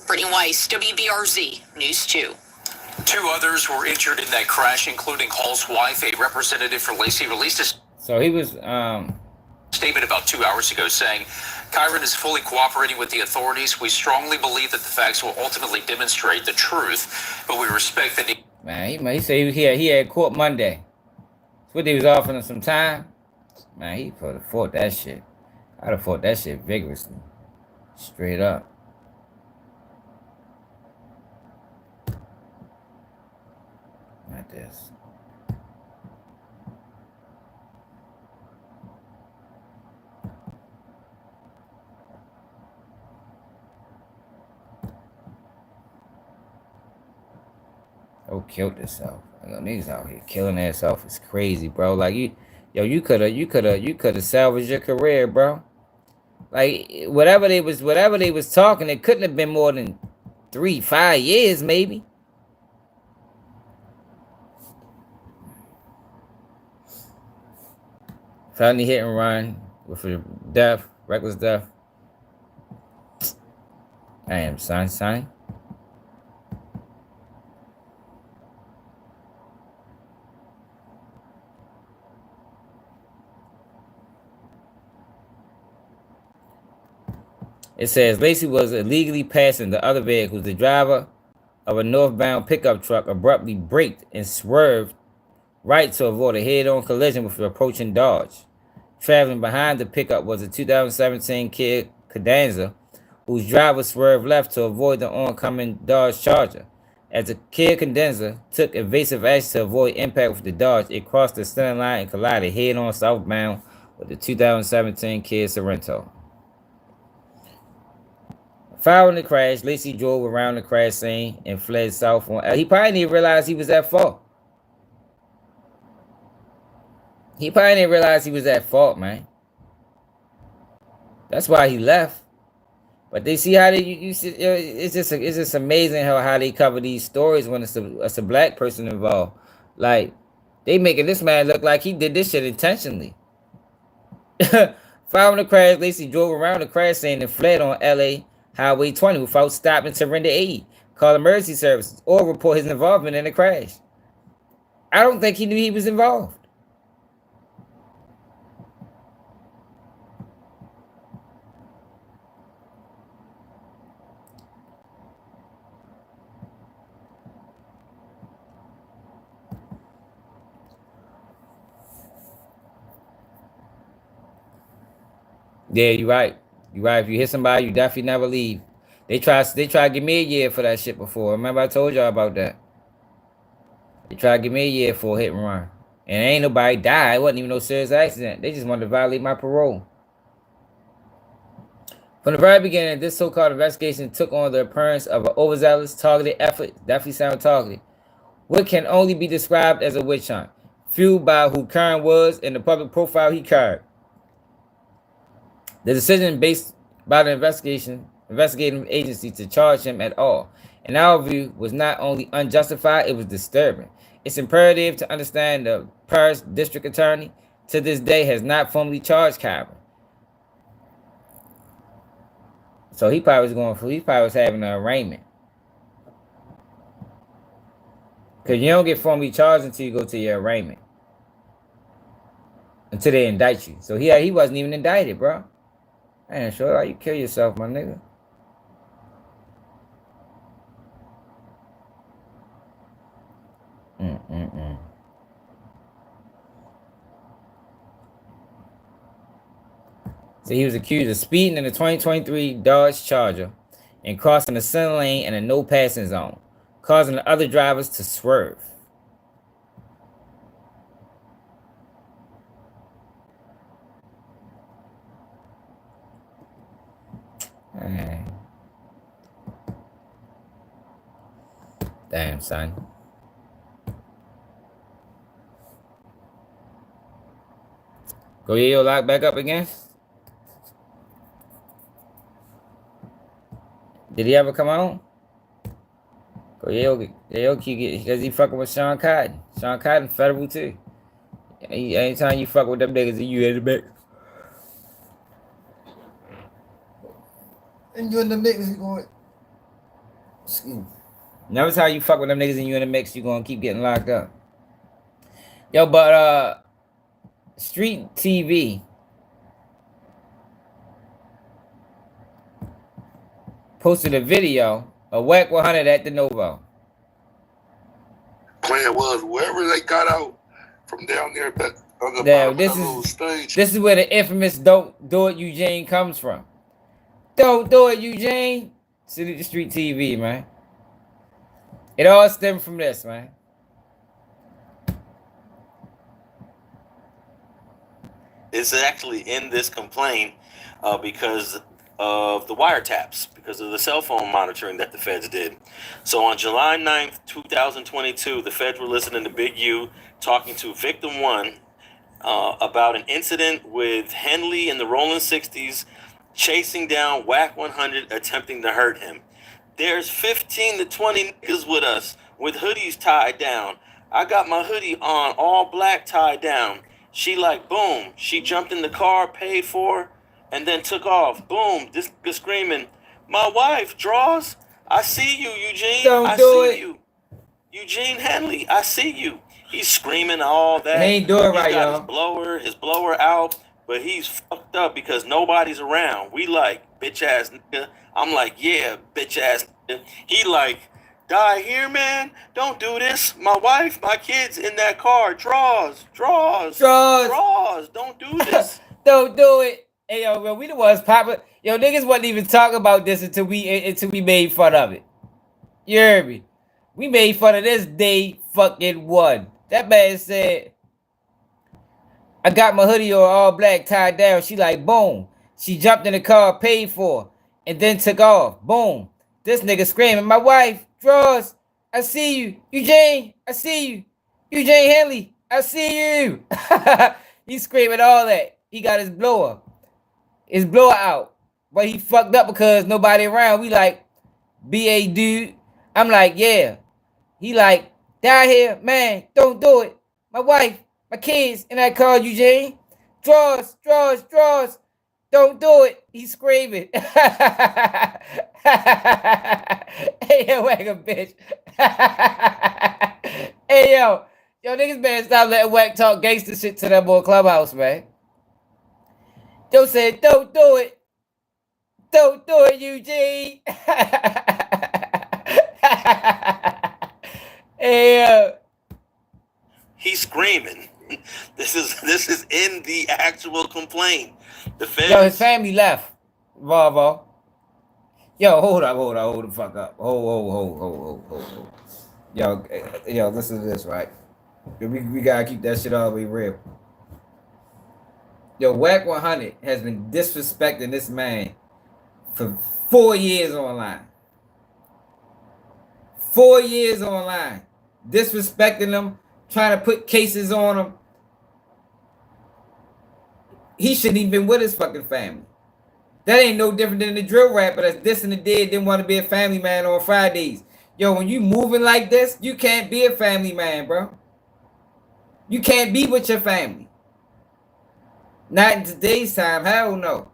Brittany Weiss, WBRZ, News 2. 2 others were injured in that crash, including Hall's wife. A representative for Lacy released a So he was statement about 2 hours ago saying, Kyren is fully cooperating with the authorities. We strongly believe that the facts will ultimately demonstrate the truth, but we respect the need. Man, he said he had court Monday. That's what they was offering him some time. Man, he could have fought that shit. I'd have fought that shit vigorously. Straight up. Like this. Oh, killed herself. Niggas out here killing themselves. It's crazy, bro. Like you could have salvaged your career, bro. Like whatever they was talking, it couldn't have been more than 3-5 years, maybe. Felony hit and run with a death, reckless death. I am son. It says Lacy was illegally passing the other vehicles. The driver of a northbound pickup truck abruptly braked and swerved right to avoid a head-on collision with the approaching Dodge. Traveling behind the pickup was a 2017 Kia Cadenza, whose driver swerved left to avoid the oncoming Dodge Charger. As the Kia Cadenza took evasive action to avoid impact with the Dodge, it crossed the center line and collided head-on southbound with the 2017 Kia Sorento. Following the crash, Lacy drove around the crash scene and fled south. He probably didn't realize he was at fault. Man. That's why he left. But they see how it's just amazing how they cover these stories when it's a black person involved. Like they making this man look like he did this shit intentionally. Following the crash, Lacy drove around the crash scene and fled on LA Highway 20 without stopping to render aid, call emergency services, or report his involvement in the crash. I don't think he knew he was involved. Yeah, you're right. You're right. If you hit somebody, you definitely never leave. They tried to give me a year for that shit before. Remember I told y'all about that. They tried to give me a year for a hit and run. And ain't nobody died. It wasn't even no serious accident. They just wanted to violate my parole. From the very beginning, this so-called investigation took on the appearance of an overzealous, targeted effort. Definitely sound targeted. What can only be described as a witch hunt, fueled by who Kyren was and the public profile he carried. The decision based by the investigating agency to charge him at all, in our view, was not only unjustified, it was disturbing. It's imperative to understand the Paris district attorney to this day has not formally charged Kyren. So he probably was having an arraignment. Because you don't get formally charged until you go to your arraignment. Until they indict you. So he wasn't even indicted, bro. Man, sure, you kill yourself, my nigga. So he was accused of speeding in a 2023 Dodge Charger and crossing the center lane in a no passing zone, causing the other drivers to swerve. Damn, son. Go your lock back up again? Did he ever come on? Go yo, because he fucking with Sean Cotton. Sean Cotton federal too. Anytime you fuck with them niggas, you in the mix. And you in the mix, you going. Excuse me. Every time you fuck with them niggas and you in the mix, you gonna keep getting locked up. Yo, but Street TV posted a video of Wack 100 at the Novo. Plan was wherever they got out from down there on the Now, bottom of the stage. This is where the infamous "Don't Do It, Eugene" comes from. Don't do it, Eugene. Salute the Street TV, man. It all stemmed from this, man. It's actually in this complaint because of the wiretaps, because of the cell phone monitoring that the feds did. So on July 9th, 2022, the feds were listening to Big U talking to Victim 1 about an incident with Henley in the Rolling 60s chasing down Wack 100, attempting to hurt him. There's 15 to 20 niggas with us with hoodies tied down. I got my hoodie on, all black, tied down. She like, boom. She jumped in the car, paid for, and then took off. Boom. This nigga screaming, my wife, Draws. I see you, Eugene. I see you. Eugene Henley, I see you. He's screaming all that. He ain't doing right, y'all. His blower out, but he's fucked up because nobody's around. We like, bitch ass nigga. I'm like, yeah, bitch ass nigga. He like, die here, man. Don't do this. My wife, my kids in that car. Draws. Don't do this. Don't do it. Hey, yo, bro, we the ones popping. Yo, niggas wasn't even talking about this until we made fun of it. You heard me? We made fun of this day fucking one. That man said, I got my hoodie on all black tied down. She like, boom. She jumped in the car, paid for, and then took off. Boom. This nigga screaming, my wife, Draws, I see you. Eugene, I see you. Eugene Henley, I see you. He's screaming all that. He got his blower out. But he fucked up because nobody around. We like, BA dude. I'm like, yeah. He like, die here, man. Don't do it. My wife, my kids in that car, Eugene. Draws. Don't do it. He's screaming. Hey, yo, Wack a bitch. Hey, yo, niggas better stop letting Wack talk gangster shit to that boy Clubhouse, man. Joe said, don't do it. Don't do it, Eugene. Hey, He's screaming. This is in the actual complaint. The feds. Yo, his family left. Volvo. Yo, hold the fuck up. Hold. Yo, listen to this, right? We gotta keep that shit all the way real. Yo, Wack 100 has been disrespecting this man for 4 years online. 4 years online. Disrespecting him, trying to put cases on him. He shouldn't even been with his fucking family. That ain't no different than the drill rapper that's dissing the dead, didn't want to be a family man on Fridays. Yo, when you moving like this, you can't be a family man, bro. You can't be with your family. Not in today's time, hell no.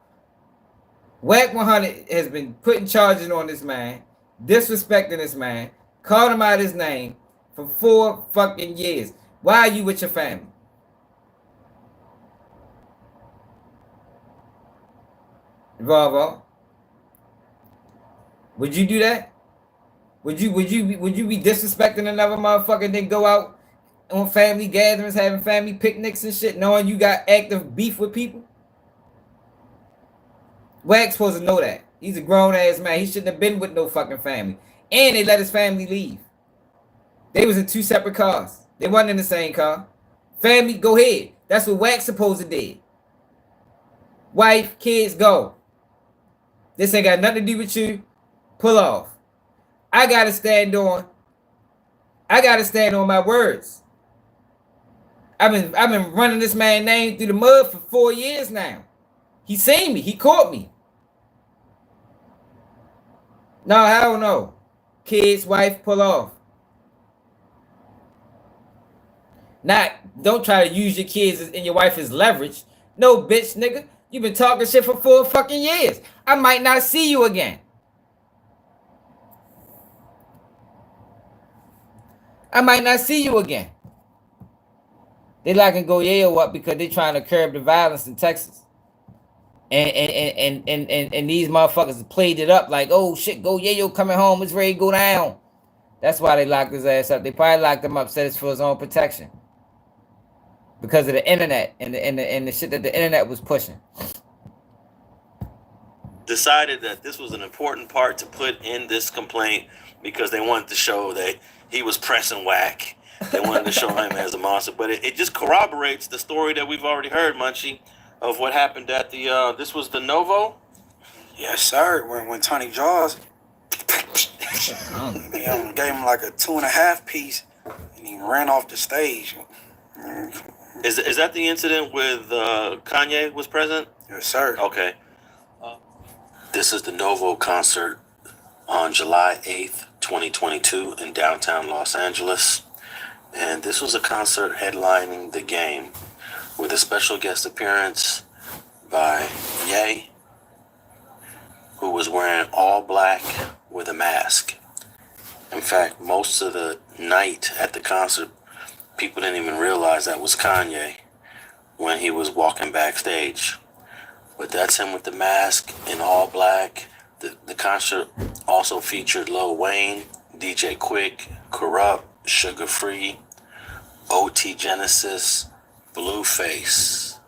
Wack 100 has been putting charges on this man, disrespecting this man, called him out his name for 4 fucking years. Why are you with your family? Volvo, would you do that? Would you be disrespecting another motherfucker and then go out on family gatherings, having family picnics and shit, knowing you got active beef with people? Wack's supposed to know that. He's a grown ass man. He shouldn't have been with no fucking family. And they let his family leave. They was in 2 separate cars. They wasn't in the same car. Family, go ahead. That's what Wack's supposed to do. Wife, kids, go. This ain't got nothing to do with you. Pull off. I gotta stand on my words. I've been running this man's name through the mud for 4 years now. He seen me. He caught me. No, hell no. Kids, wife, pull off. Don't try to use your kids and your wife as leverage. No, bitch, nigga. You've been talking shit for 4 fucking years. I might not see you again. I might not see you again. They locking Goyeo up because they trying to curb the violence in Texas. And these motherfuckers played it up like, oh shit, Goyeo coming home, it's ready to go down. That's why they locked his ass up. They probably locked him up, said it's for his own protection. Because of the internet and the shit that the internet was pushing. Decided that this was an important part to put in this complaint because they wanted to show that he was pressing Wack. They wanted to show him as a monster. But it just corroborates the story that we've already heard, Munchie, of what happened at the, this was the Novo? Yes, sir. When Tony Jaws gave him like a 2.5 piece and he ran off the stage. Is that the incident with Kanye was present? Yes, sir. Okay. This is the Novo concert on July 8th, 2022 in downtown Los Angeles. And this was a concert headlining the game with a special guest appearance by Ye, who was wearing all black with a mask. In fact, most of the night at the concert, people didn't even realize that was Kanye when he was walking backstage. But that's him with the mask in all black. The concert also featured Lil Wayne, DJ Quick, Corrupt, Sugar Free, OT Genesis, Blueface,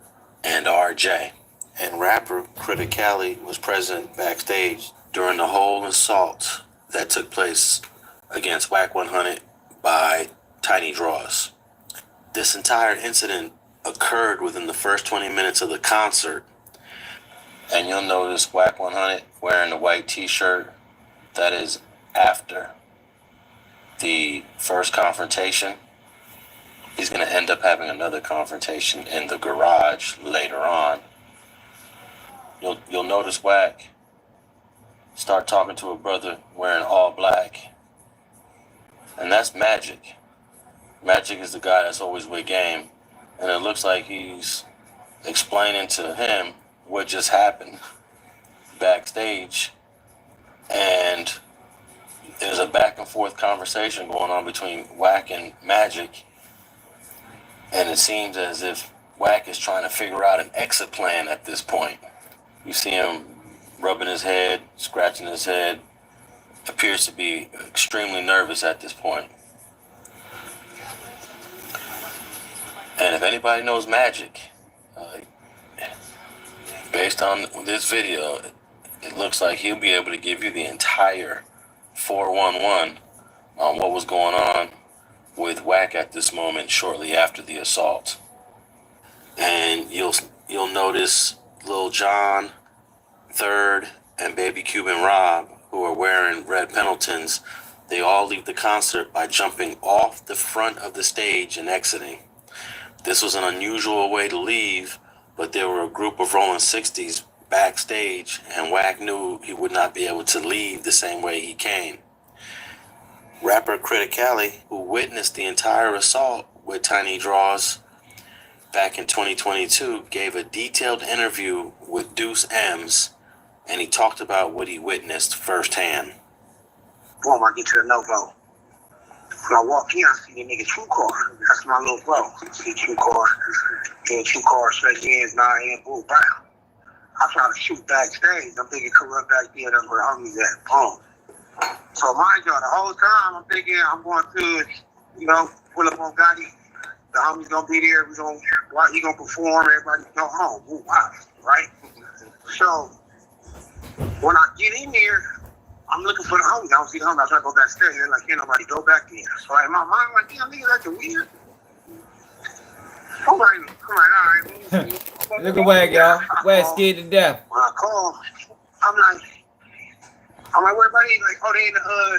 and RJ. And rapper Criticality was present backstage during the whole assault that took place against Wack 100 by Tiny Draws. This entire incident occurred within the first 20 minutes of the concert. And you'll notice Wack 100 wearing the white t-shirt. That is after the first confrontation. He's going to end up having another confrontation in the garage later on. You'll notice Wack start talking to a brother wearing all black. And that's Magic. Magic is the guy that's always with game. And it looks like he's explaining to him what just happened backstage. And there's a back and forth conversation going on between Wack and Magic. And it seems as if Wack is trying to figure out an exit plan at this point. You see him rubbing his head, scratching his head. Appears to be extremely nervous at this point. And if anybody knows Magic, based on this video, it looks like he'll be able to give you the entire 411 on what was going on with Wack at this moment shortly after the assault. And you'll notice Lil Jon, Third, and Baby Cuban Rob, who are wearing red Pendletons, they all leave the concert by jumping off the front of the stage and exiting. This was an unusual way to leave, but there were a group of Rolling 60s backstage, and Wack knew he would not be able to leave the same way he came. Rapper Criticality, who witnessed the entire assault with Tiny Draws back in 2022, gave a detailed interview with Deuce M's, and he talked about what he witnessed firsthand. Boom, I get to the Novo. When I walk in, I see the nigga True Car. That's my little bro. See True Car. Then True Car straight hands, 9 and Bull Brown. I try to shoot backstage. I'm thinking, come run back there, that's where homies at. Boom. So mind y'all, the whole time I'm thinking I'm going to, pull up on Gotti. The homies gonna be there. He gonna perform. Everybody go home. Ooh, wow, right? So when I get in there, I'm looking for the homies. I don't see the homies. I try to go backstage. They're like, can't nobody go back there. So in my mind, I'm like, damn, nigga, that's weird. I'm like, all right. Look at Wack, y'all. Wack scared to death. When I call, I'm like, where everybody? Like, oh,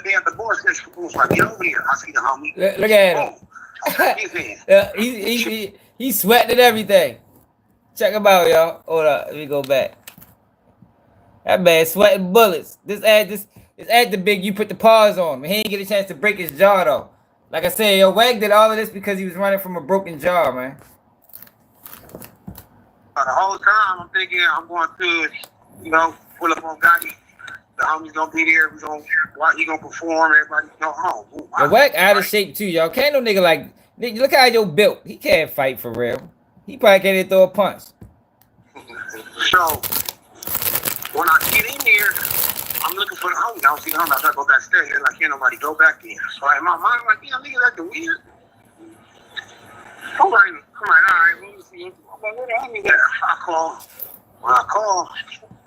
they at the board station. So I get over here. I see the homie. Look at him. He's sweating and everything. Check him out, y'all. Hold up. Let me go back. That man sweating bullets. This ad the big you put the pause on. He ain't get a chance to break his jaw, though. Like I said, yo, Wack did all of this because he was running from a broken jaw, man. The whole time I'm thinking I'm going to, pull up on Gotti. The homies gonna be there. He gonna perform. Everybody go home. Ooh, wow. The Wack out of shape too, y'all. Can't no nigga like look how yo built. He can't fight for real. He probably can't even throw a punch. So when I get in there, I'm looking for the homies. I don't see the homies. I try to go backstage. They're like, can't nobody go back there. So in my mind, I'm like, damn, nigga, that's weird. I'm like, all right, let me see. I'm like, where the homies at? When I call,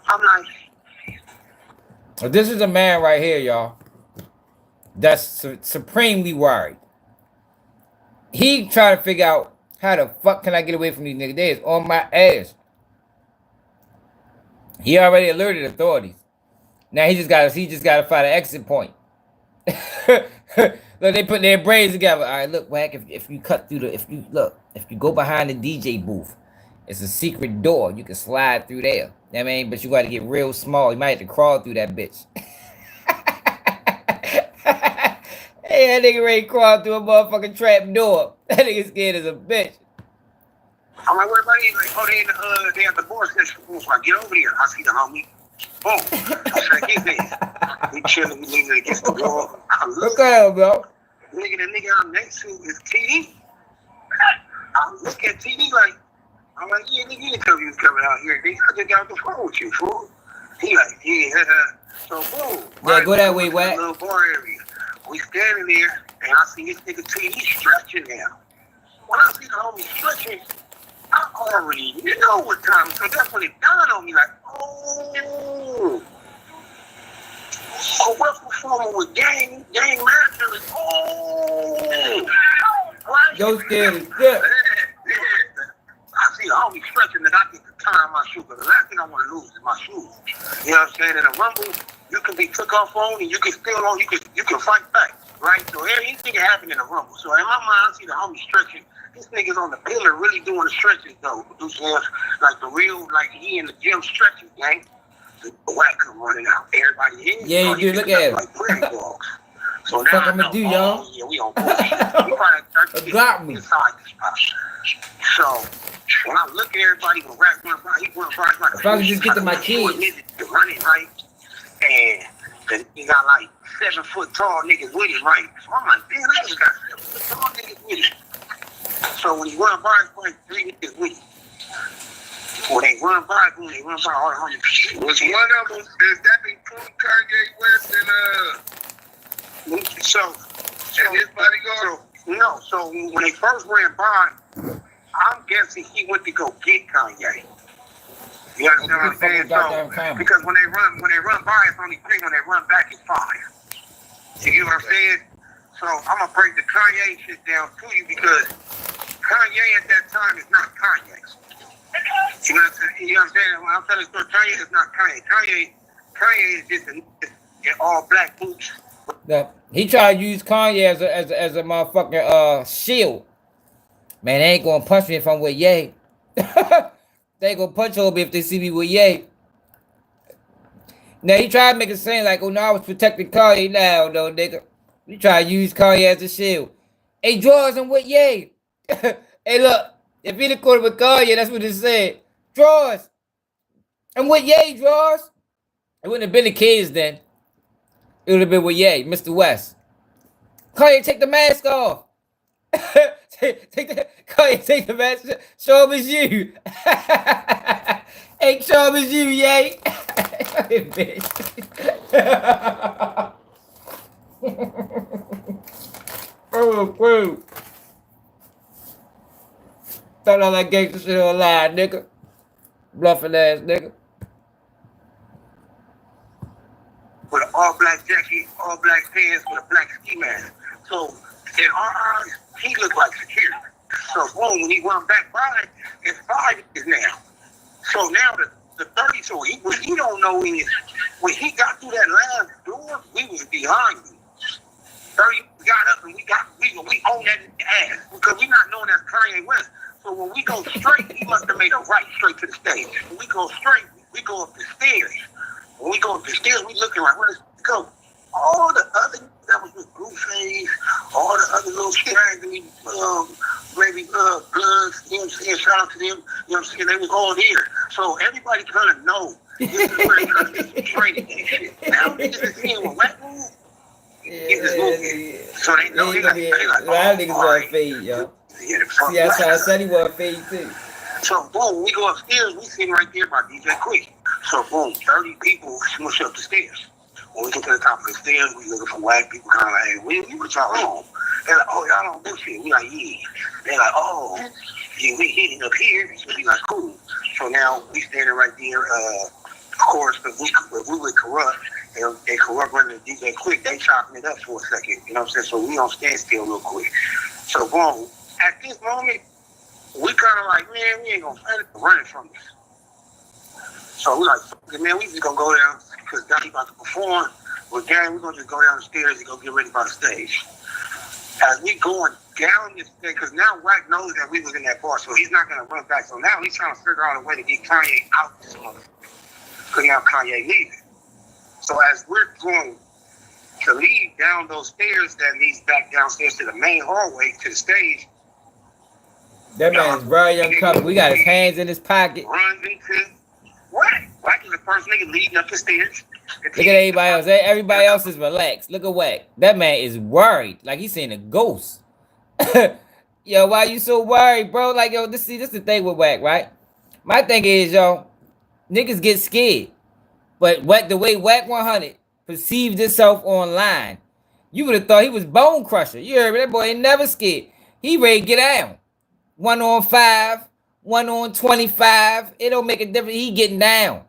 I'm like, well, this is a man right here, y'all, that's supremely worried. He trying to figure out how the fuck can I get away from these niggas. They is on my ass. He already alerted authorities. Now he just gotta find an exit point. Look, they put their brains together. All right, look, Wack, if you cut through if you go behind the DJ booth, it's a secret door. You can slide through there. You know what I mean? But you got to get real small. You might have to crawl through that bitch. Hey, that nigga ready to crawl through a motherfucking trap door. That nigga scared as a bitch. I'm like, where everybody? Like, they at the board station. So I get over here. I see the homie. Boom. I say, he's there. He chilling. He leaning against the wall. Look at him, bro. The nigga I'm next to is TD. I look at TD like, I'm like, yeah, nigga, you didn't tell me you was coming out here. Nigga, I just got off the phone with you, fool. He like, yeah. So, boom. Yeah, go that way, Wack. Little bar area. We standing there, and I see this nigga TD stretching now. When I see the homie stretching, I already know what time. So that's when it dawned on me, like, oh. So we're performing with gang masters. Oh. Right? Yo, scared as shit. I see the homie stretching and I get to tie my shoe. But the last thing I want to lose is my shoes. You know what I'm saying? In a rumble, you can be took off on and you can still on, you can fight back. Right? So anything can happen in a rumble. So in my mind, I see the homie stretching. This nigga's on the pillar really doing the stretches though. Producing like the real, like he in the gym stretching, gang. The Wack come running out. Everybody in. Yeah, you do. Look at him. Like prairie dogs. So what now I'm gonna do, y'all? Yeah, we on bullshit. We got me. Inside this house. So when I look at everybody, when Wack run by, he run by like if I could just get to my kids. Running, right? And he got like 7 foot tall niggas with him, right? So I'm like, damn, I just got 7 foot tall niggas with him. So when he run by, it's like 3 niggas with him. When they run by all the homies. Was one of them, is that the Cooning, Kanye West, and his bodyguard? No, so when they first ran by, I'm guessing he went to go get Kanye. You understand what I'm saying? So, because when they run by, it's only 3. When they run back, it's 5. You get what I'm saying? So I'm gonna break the Kanye shit down to you because Kanye at that time is not Kanye. You know what I'm saying? You know what I'm saying? When I'm telling the story, Kanye is not Kanye. Kanye is just in all black boots. Now, he tried to use Kanye as a motherfucking shield. Man, they ain't gonna punch me if I'm with Ye. They ain't gonna punch over me if they see me with Ye. Now he tried to make it seem like, oh no, I was protecting Kanye now, though, nigga. He tried to use Kanye as a shield. Hey, draws him with Ye. Hey, look, if he'd have caught him with Kanye, that's what it said. Draws. I'm with Ye, draws. It wouldn't have been the kids then. It would have been with Ye, Mr. West. Kanye, take the mask off. Kanye, take the mask off. Show him it's you. Hey, show him it's you, Ye. Oh, cool. Talking all that gangster shit online, nigga. Bluffing ass nigga. With an all black jacket, all black pants, with a black ski mask. So in our eyes, he looked like security. So boom, when he went back by, it's 5 years now. So now the 30, so he don't know when he got through that last door, we was behind him. 30 got up and we own that ass because we not knowing that's Kanye West. So when we go straight, he must have made a right straight to the stage. When we go straight, we go up the stairs. When we go up the stairs, we looking like, where does it go? All the other that was with Blueface, all the other little straggly, maybe Bloods, you know what I'm saying? Shout out to them, you know what I'm saying? They was all there. So everybody kind of know this is where they're going to get some training and shit. Now niggas is seeing what Wack move. Yeah. So they know they like, a lot of niggas want to fade, yo. Yeah, see, that's how I said he want to fade too. So boom, we go upstairs, we sitting right there by DJ Quick. So boom, 30 people smush up the stairs. When we get to the top of the stairs, we looking for Wack people kind of like, hey, what y'all on? They're like, oh, y'all don't do shit. We like, yeah. They're like, oh, yeah, we hitting up here. So we like, cool. So now we standing right there. Of course, if we were corrupt, and they corrupt running the DJ Quick, they chopping it up for a second. You know what I'm saying? So we on stand still real quick. So boom, at this moment, we kind of like, man, we ain't gonna find it running from this. So we like, man, we just gonna go down because Donnie about to perform. With Gary, we're gonna just go down the stairs and go get ready for the stage. As we going down this thing, because now Wack knows that we was in that bar, so he's not gonna run back. So now he's trying to figure out a way to get Kanye out this motherfucker. Because now Kanye leaving. So as we're going to leave down those stairs that leads back downstairs to the main hallway to the stage. That man's very young couple. We got his hands in his pocket. Runs into Wack. Wack is the first nigga leading up the stairs. Look at everybody else. Everybody else is relaxed. Look at Wack. That man is worried. Like he's seeing a ghost. Yo, why you so worried, bro? Like, yo, this is the thing with Wack, right? My thing is, yo, niggas get scared. But the way Wack 100 perceived himself online, you would have thought he was bone crusher. You heard me? That boy ain't never scared. He ready to get down. 1 on 5, 1 on 25. It don't make a difference. He getting down.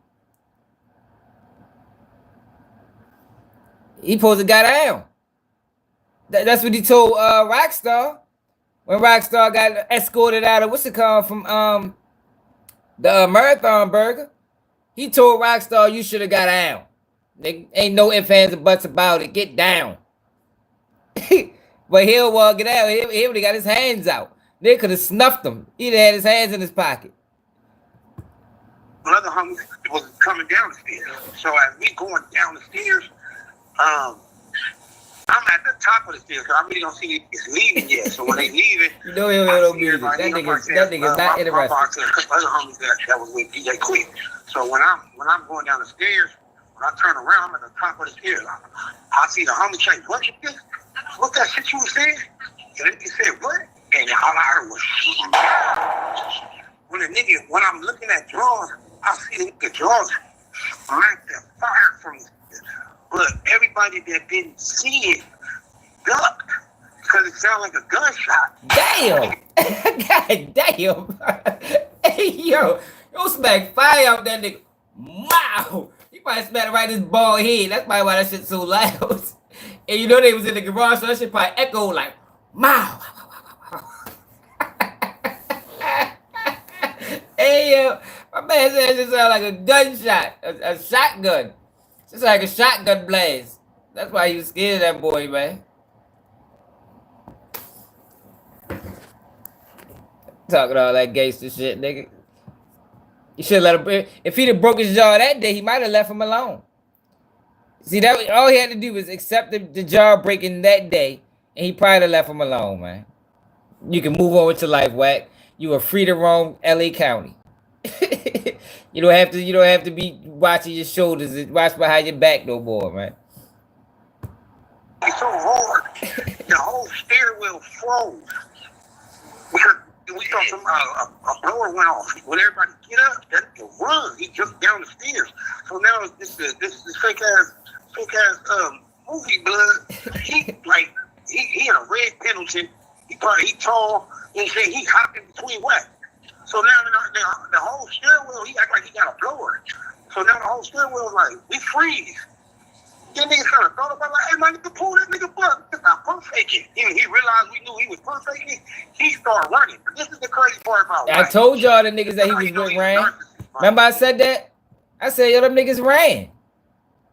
He supposed to got down. That's what he told Rockstar. When Rockstar got escorted out of what's it called from the Marathon Burger. He told Rockstar, you should have got down. Ain't no ifs, ands, or buts about it. Get down. But he'll walk it out. He already got his hands out. They could have snuffed him. He'd had his hands in his pocket. Another homie was coming down the stairs. So as we going down the stairs, I'm at the top of the stairs because I really don't see it's leaving yet. So when they leaving, you know he'll hear no music. That nigga's not interested. A couple other homies that was with DJ Quick. So when I'm going down the stairs, when I turn around, I'm at the top of the stairs. I see the homie say, what that shit you was saying? And he said, what? And all I heard was when I'm looking at drawers, I see the drawers like the fire from the but everybody that didn't see it ducked because it sounded like a gunshot. Damn! God damn! Hey, yo smack fire out that nigga. Wow! You probably smacked right in his bald head. That's probably why that shit's so loud. And you know they was in the garage, so that shit probably echoed like, "Wow." Hey, my man said it just sound like a gunshot, a shotgun. Just like a shotgun blast. That's why he was scared of that boy, man. Talking all that gangster shit, nigga. You should let him. If he'd have broke his jaw that day, he might have left him alone. See, that all he had to do was accept the jaw breaking that day, and he probably have left him alone, man. You can move on with your life, Wack. You are free to roam LA County. You don't have to be watching your shoulders and watch behind your back no more, man. It's so hard. The whole stairwell froze. Because we thought a blower went off. When everybody get up, that nigga run. He jumped down the stairs. So now this fake ass movie blood. He in a red Pendleton. He tall. He said he hopped in between Wack. So now the whole stairwell, he act like he got a blower. So now the whole stairwell like, we freeze. Then niggas kind of thought about like, hey, my nigga, pull that nigga butt. Stop pump faking. He realized we knew he was pump faking. He started running. But this is the crazy part about I told y'all the niggas that he was with ran. Remember I said that? I said, yo, them niggas ran.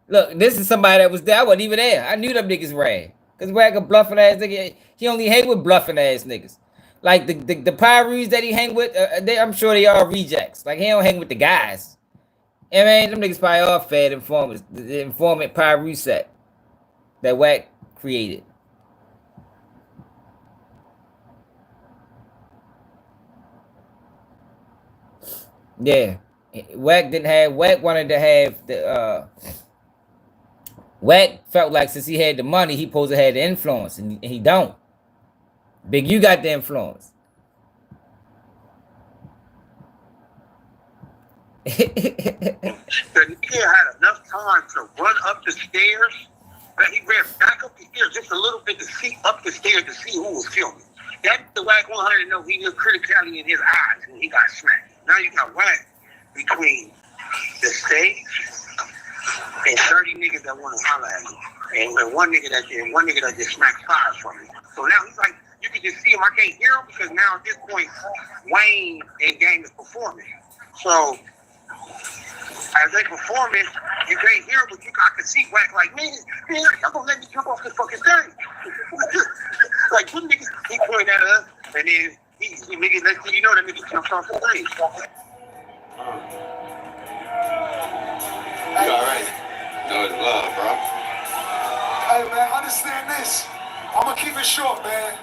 Look, this is somebody that was there. I wasn't even there. I knew them niggas ran. Because Wack a bluffing ass nigga. He only hang with bluffing ass niggas. Like the Pyrees that he hang with, I'm sure they all rejects. Like he don't hang with the guys. I mean, them niggas probably all fed informants. The informant Pyree set that Wack created. Yeah. Wack wanted to have the Wack felt like since he had the money, he supposed to have the influence, and he don't. Big, you got the influence. The nigga had enough time to run up the stairs, but he ran back up the stairs just a little bit to see up the stairs to see who was filming. That's the Wack 100 know he knew criticality in his eyes when he got smacked. Now you got Wack between the stage and 30 niggas that want to holler at you, and one nigga that just smacked fire from me. So now he's like, you can just see him. I can't hear him because now at this point, Wayne and Game is performing. So as they performing, you can't hear him, but I can see Wack like, man, y'all gonna let me jump off this fucking thing. Like, two niggas, he pointing at us, and then he niggas, next thing you know, that nigga jumps off the stage. You alright? No, it's love, bro. Hey, man, understand this. I'm gonna keep it short, man.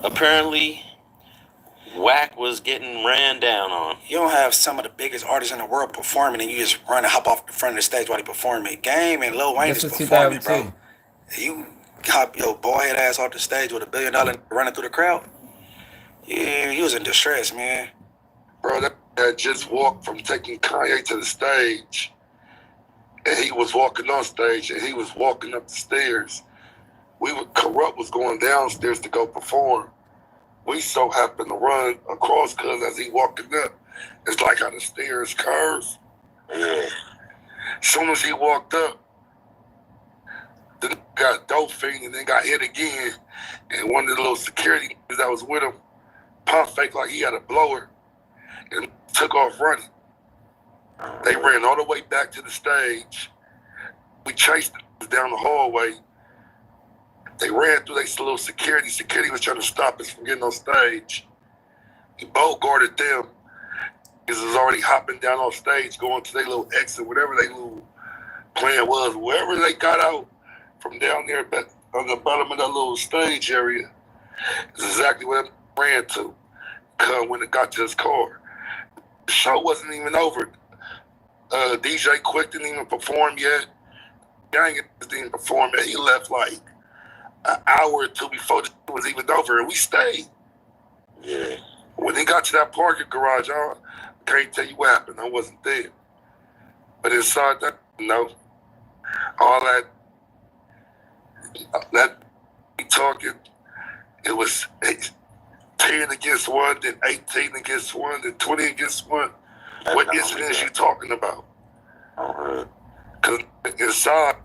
Apparently, Wack was getting ran down on. You don't have some of the biggest artists in the world performing, and you just run and hop off the front of the stage while they performing. Game and Lil Wayne is performing, bro. You hop your boy-head ass off the stage with $1 billion running through the crowd. Yeah, he was in distress, man. Bro, that had just walked from taking Kanye to the stage, and he was walking on stage, and he was walking up the stairs. Corrupt was going downstairs to go perform. We so happened to run across because as he walking up, it's like how the stairs curves. Yeah. As soon as he walked up, the got dope fiend and then got hit again. And one of the little security that was with him pump fake like he had a blower and took off running. They ran all the way back to the stage. We chased them down the hallway. They ran through their little security. Security was trying to stop us from getting on stage. He bow guarded them. He was already hopping down on stage, going to their little exit, whatever their little plan was. Wherever they got out from down there on the bottom of that little stage area is exactly where they ran to when it got to his car. The show wasn't even over. DJ Quick didn't even perform yet. Gang didn't even perform yet. He left like an hour or two before the show was even over, and we stayed. Yeah. When he got to that parking garage, I can't tell you what happened. I wasn't there. But inside that, all that talking, it was 10 against 1, then 18 against 1, then 20 against 1. What incidents you talking about? Because inside,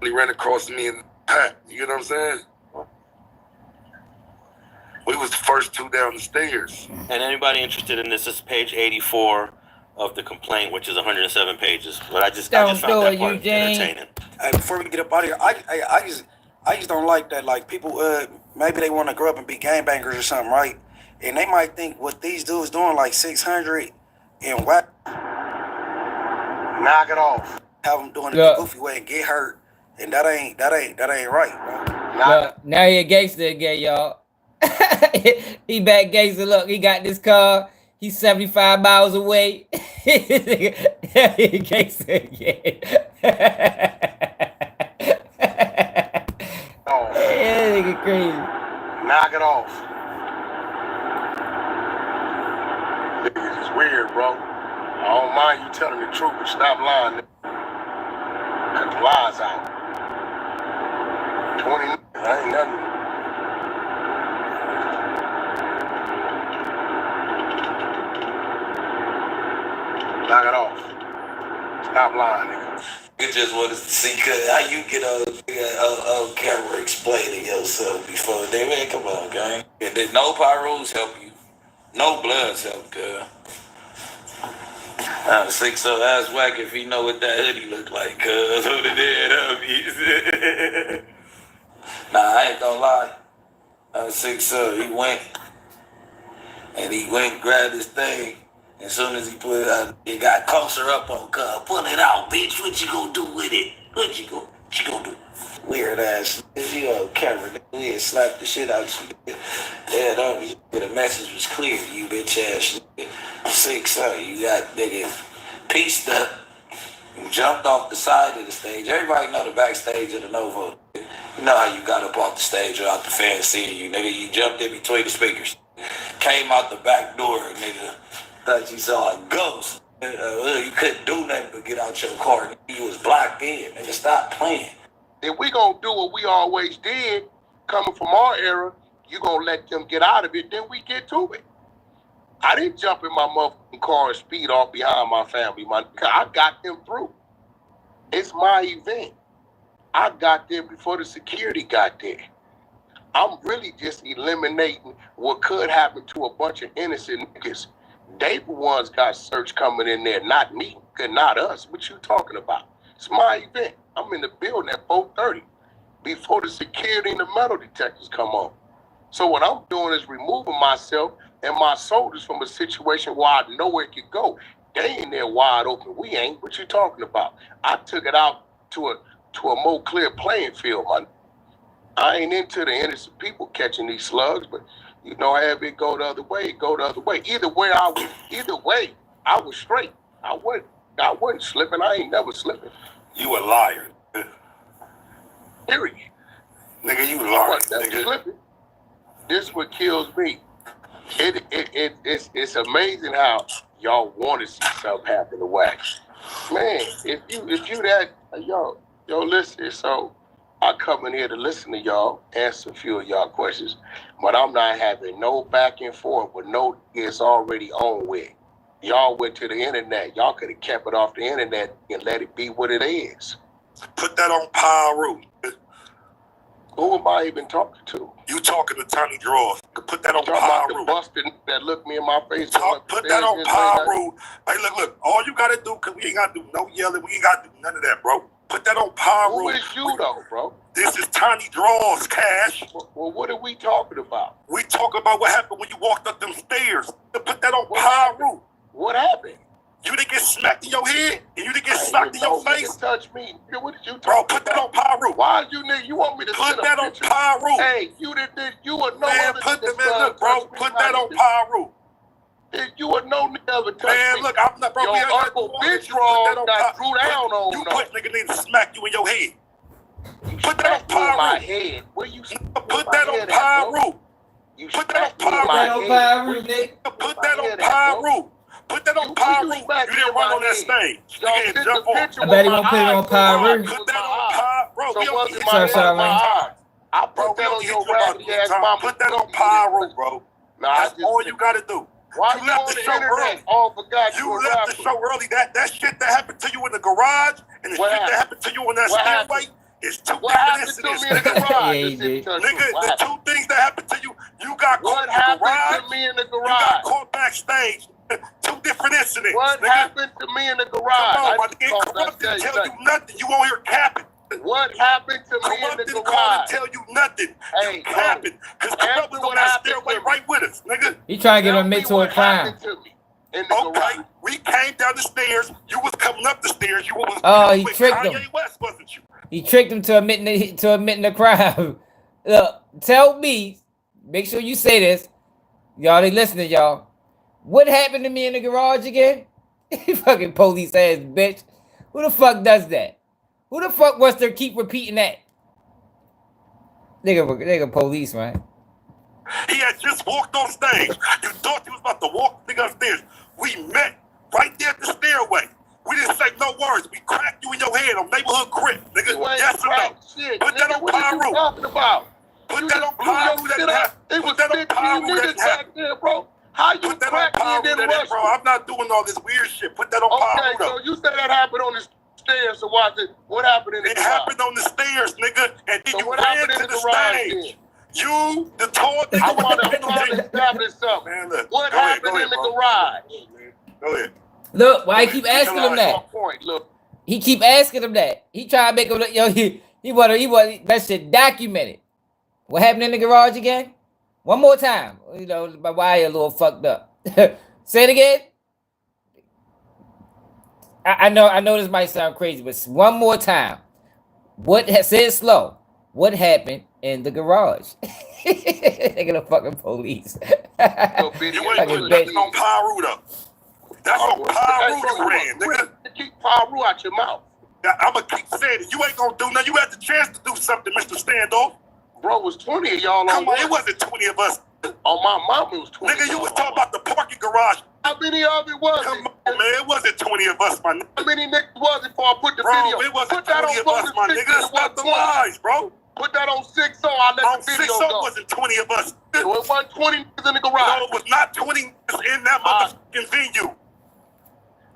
He ran across me and Pat. You know what I'm saying? We was the first two down the stairs. And anybody interested in this is page 84 of the complaint, which is 107 pages. But I just found that part entertaining. Hey, before we get up out of here, I just don't like that. Like people, maybe they want to grow up and be gangbangers or something, right? And they might think what these dudes doing, like 600 and Wack, Knock it off. have them doing it the goofy way and get hurt, and that ain't right, bro. Now he a gangster again, y'all. He back gangster. Look, he got this car. He's 75 miles away. He gangster again. Oh, Yeah, nigga crazy. knock it off. Niggas is weird, bro. I don't mind you telling the truth, but stop lying. Cut the lies out. 20 niggas, that ain't nothing. Knock it off. Stop lying, nigga. You just want to see how you get on camera explaining yourself before they, man, come on, gang. And then no pyros help you. No bloods help, girl. 6 so ask Wack if he know what that hoodie look like, cuz. Who the dead homies? Nah, I ain't gonna lie. 6 so he went and grabbed his thing. As soon as he put it out, it got closer up on cuz. Pull it out, bitch. What you gonna do with it? What you gonna do? Weird ass. You on camera, nigga. We had slapped the shit out you. Yeah, don't. The message was clear, you bitch ass nigga. 6 so you got nigga pieced up. You jumped off the side of the stage. Everybody know the backstage of the Novo. You know how you got up off the stage without the fans seeing you, nigga. You jumped in between the speakers. Came out the back door, nigga. Thought you saw a ghost. You couldn't do nothing but get out your car. You was blocked in. Nigga, stop playing. If we gonna do what we always did, coming from our era, you gonna let them get out of it, then we get to it. I didn't jump in my motherfucking car and speed off behind my family. I got them through. It's my event. I got there before the security got there. I'm really just eliminating what could happen to a bunch of innocent niggas. They the ones got search coming in there, not me, not us. What you talking about? It's my event. I'm in the building at 4:30 before the security and the metal detectors come on. So what I'm doing is removing myself and my soldiers from a situation where I know where it could go. They in there wide open. We ain't. What you talking about? I took it out to a more clear playing field, man. I ain't into the innocent people catching these slugs, but you know, have it go the other way, go the other way. Either way, I was straight. I wasn't slipping. I ain't never slipping. You a liar. Period. Nigga, you a liar. Nigga. Slipping. This what kills me. It's amazing how y'all want to see something happen to Wack. Man, if you that yo, listen, so I come in here to listen to y'all, answer a few of y'all questions, but I'm not having no back and forth with no it's already on with. Y'all went to the internet. Y'all could have kept it off the internet and let it be what it is. Put that on Pyro. Who am I even talking to? You talking to Tiny Draws. Put that on Talking about the Pyro. busted that looked me in my face. Put that on Pyro. Hey, look. All you gotta do, cause we ain't gotta do no yelling. We ain't gotta do none of that, bro. Put that on Pyro. Who is you though, bro? This is Tiny Draws, Cash. Well, what are we talking about? We talking about what happened when you walked up them stairs. Put that on Pyro. What happened? You didn't get smacked in your head, and you didn't get smacked in your face. Touch me. What did you Bro, put that on Pyro. Why did you nigga? You want me to put that on Pyro? Hey, you didn't. You were no man, other put nigga. Man, look, bro. Put that on Pyro. You were no nigga ever touch man, me. look, I'm not, bro. Your uncle bitch wrong got drew down on. You put nigga need to smack you in your head. Put that on Pyro. My head. Where you put that on Pyro. Put that on Pyro. Put that on Pyro. Put that on Pyro. You didn't run on that stage. You didn't jump on. I bet he won't put it on Pyro. Put that on Pyro. I put that on your raggedy ass mama. Put that on Pyro, bro. That's all you gotta do. Why you left the show early. You left the show early. That shit that happened to you in the garage and the shit that happened to you on that stairway It's two What different happened to incidents. me in the garage? Yeah, he Let's see did. the Nigga, what the happened? two things that happened to you, you got What caught in the happened garage. to me in the You got garage? caught backstage. Two different incidents. What nigga. happened to me in the garage? Come on, my I nigga. just called Corrupt didn't Backstage. tell you nothing. You won't hear capping. What happened to me in Corrupt the didn't call and garage? tell you nothing. Hey, You capping. Because Answer Corrupt was on what that happened stairway to me. right with us, nigga. He trying to get Tell him me into a what crime. happened to me in the Okay, garage. we came down the stairs. You was coming up the stairs. You was Oh, he with tricked Kanye him. West, wasn't you? He tricked him to admitting the crime. Look, tell me. Make sure you say this. Y'all, they listening, y'all. What happened to me in the garage again? Fucking police ass bitch. Who the fuck does that? Who the fuck wants to keep repeating that? Nigga police, man. He had just walked on stage. You thought he was about to walk the nigga upstairs. We met right there at the stairway. We didn't say no words. We cracked you in your head on neighborhood grip, nigga. You ain't Yes or no? cracked shit, Put that nigga. on What are you Pyro. talking about? Put You that on just blew Pyro. your That shit didn't up. happen. It was Put that on 15 Pyro. That niggas didn't happen. back there, bro. How you Put that on crack me Pyro. and then That rush didn't, bro. me? I'm not doing all this weird shit. Put that on Okay, Pyro, so though. you said that happened on the stairs, so watch it. What happened in the It garage? happened on the stairs, nigga. And then So you what ran happened to in the the garage stage. then? You, the tall nigga I'm with the trying to establish something. Man, look. What Go ahead, happened go in ahead, the bro. garage? Go ahead. Look, why he keep asking him My that? point, look. He keep asking him that. He try to make him look, yo, he want that shit documented. What happened in the garage again? One more time. You know, my wire a little fucked up. Say it again. I know this might sound crazy, but one more time. Say it slow. What happened in the garage? They're gonna fucking police. You ain't put nothing on Pyro, though. That's on Pyro you ran, nigga. Keep Pyro out your mouth. I'm going to keep saying it. You ain't going to do nothing. You had the chance to do something, Mr. Standoff. Bro, it was 20 of y'all on Come on, one. it wasn't 20 of us. On my mama, it was 20. Nigga, you was talking about the parking garage. How many of it was Come it? on, man. It wasn't 20 of us, my nigga. How many niggas was it before I put the Bro, video? it wasn't Put that 20 of on us, my nigga. It Stop the was 20. lies, bro. Put that on 6 so I let On the video 6 go. wasn't 20 of us. So it wasn't 20 niggas in the garage. No, it was not 20 niggas in that motherfucking venue.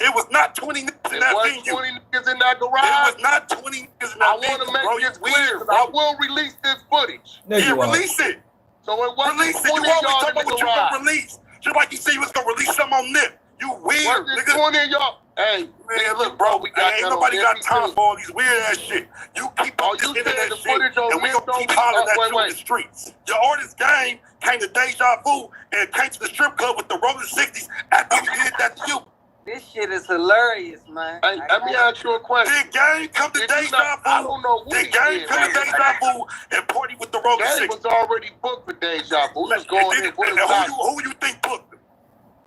It was not 20 niggas in that venue. It wasn't 20 niggas in that It garage. was not 20 niggas in I that venue, want to make bro. this You clear. weird, I bro. will release this footage. No, Yeah, you won't. release it. So it wasn't Release it. You 20 always of y'all talk in the about what you gonna garage. release. Just like you said you was gonna release something on Nip. You weird, Wasn't nigga. 20 of y'all. Hey, Man, look, bro, we got ain't that nobody on got time everything. for all these weird ass shit. You keep Oh, on this you said internet the shit, footage on and we Nip gonna keep don't- hollering at wait, you in the streets. Your artist game came to Deja Vu and came to the strip club with the Rolling 60s after you did that to you. This shit is hilarious, man. Hey, let me ask you a question. Did Game come to Did you Deja not- I Vu? don't know who Did he Game did, come to man. Deja Vu and party with the Rolling Game 60s? was already booked for Deja Vu. He was going in for the Who you think booked him?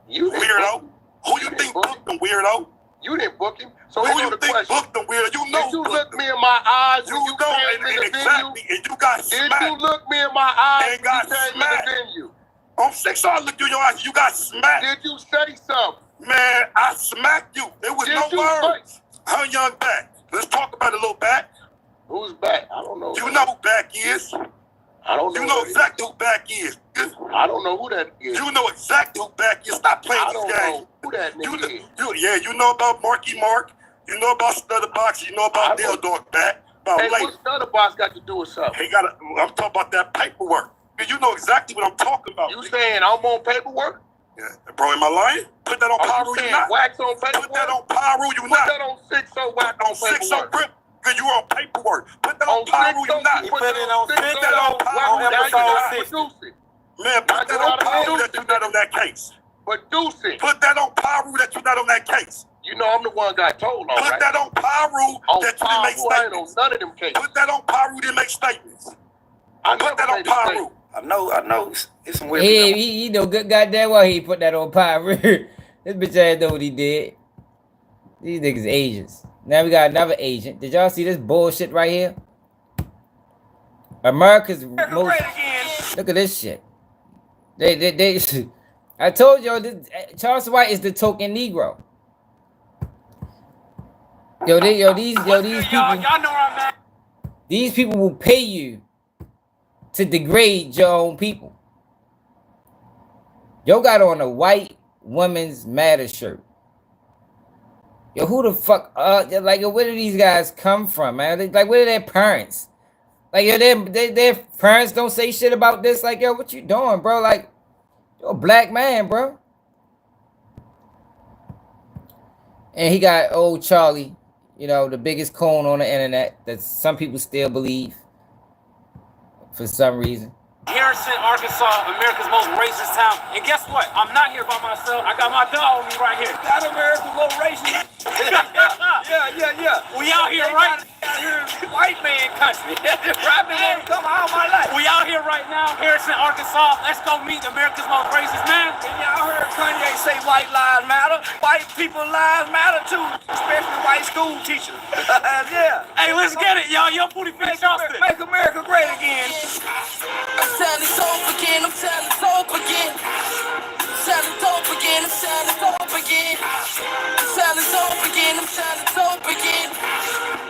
You didn't Weirdo. book him. Who you think booked him, weirdo? You didn't book him. So Who here's you the think question. booked him, weirdo? You know Did you who look booked me him. in my eyes when You you know, came in the exactly, venue? and you got Did smacked. you look me in my eyes And when you got came in smacked. the venue? On 6, I looked you in your eyes. You got smacked. Did you say something? Man, I smacked you. There was Did no you words. How young back? Let's talk about it a little back. Who's back? I don't know. You know who back is. I don't know. You know who that exactly who back is. is. I don't know who that is. You know exactly who back is. Stop playing I these don't games. know who that nigga is. You know about Marky Mark. You know about Stutterbox. You know about Dale Dog back. About Hey, Lake. what's the other boss got to do with something? I'm talking about that paperwork. You know exactly what I'm talking about. You saying I'm on paperwork? Yeah. Bro, am I lying? Put that on Pyro, you you saying not. Wax on paperwork? Put that on Pyro, you Put not. that on 6-0 Wax on 6-0 grip. Because you on paperwork. Put that On on Pyro, you 6-0, not. you put it on 6-0 Put that on Pyro, Now you you gotta not. produce it. Man, put that on Pyro that you're not on that case. Produce it. Put that on Pyro that you're not on that case. You know I'm the one got told on, Put right? that on Pyro that you didn't make I ain't on statements. none of them cases. Put that on Pyro, you didn't make statements. I Put that on Pyro. I know. It's some weird. He know good goddamn well he put that on Pyro. This bitch ass know what he did. These niggas agents. Now we got another agent. Did y'all see this bullshit right here? America's most. Look at this shit. They I told y'all this, Charleston White is the token Negro. These people. Y'all know where I'm at. These people will pay you to degrade your own people. Yo got on a white woman's matter shirt. Yo, who the fuck? Like, where do these guys come from, man? Like, where are their parents? Like, yo, their parents don't say shit about this. Like, yo, what you doing, bro? Like, you're a black man, bro. And he got old Charlie, you know, the biggest coon on the internet that some people still believe for some reason. Harrison, Arkansas, America's most racist town. And guess what? I'm not here by myself. I got my dog with me right here. That America's most racist. Yeah. We out here, right? Out here, white man country. I've been wanting to come all my life. We out here right now, Harrison, Arkansas. Let's go meet America's most racist man. And y'all heard Kanye say white lives matter. White people lives matter too, especially white school teachers. Yeah. Hey, let's get it, y'all. Yo, Pooty Fish Charleston. Make America great again. I'm selling dope again, I'm selling dope again. Selling dope again, I'm selling dope again. Selling dope again, I'm selling dope again.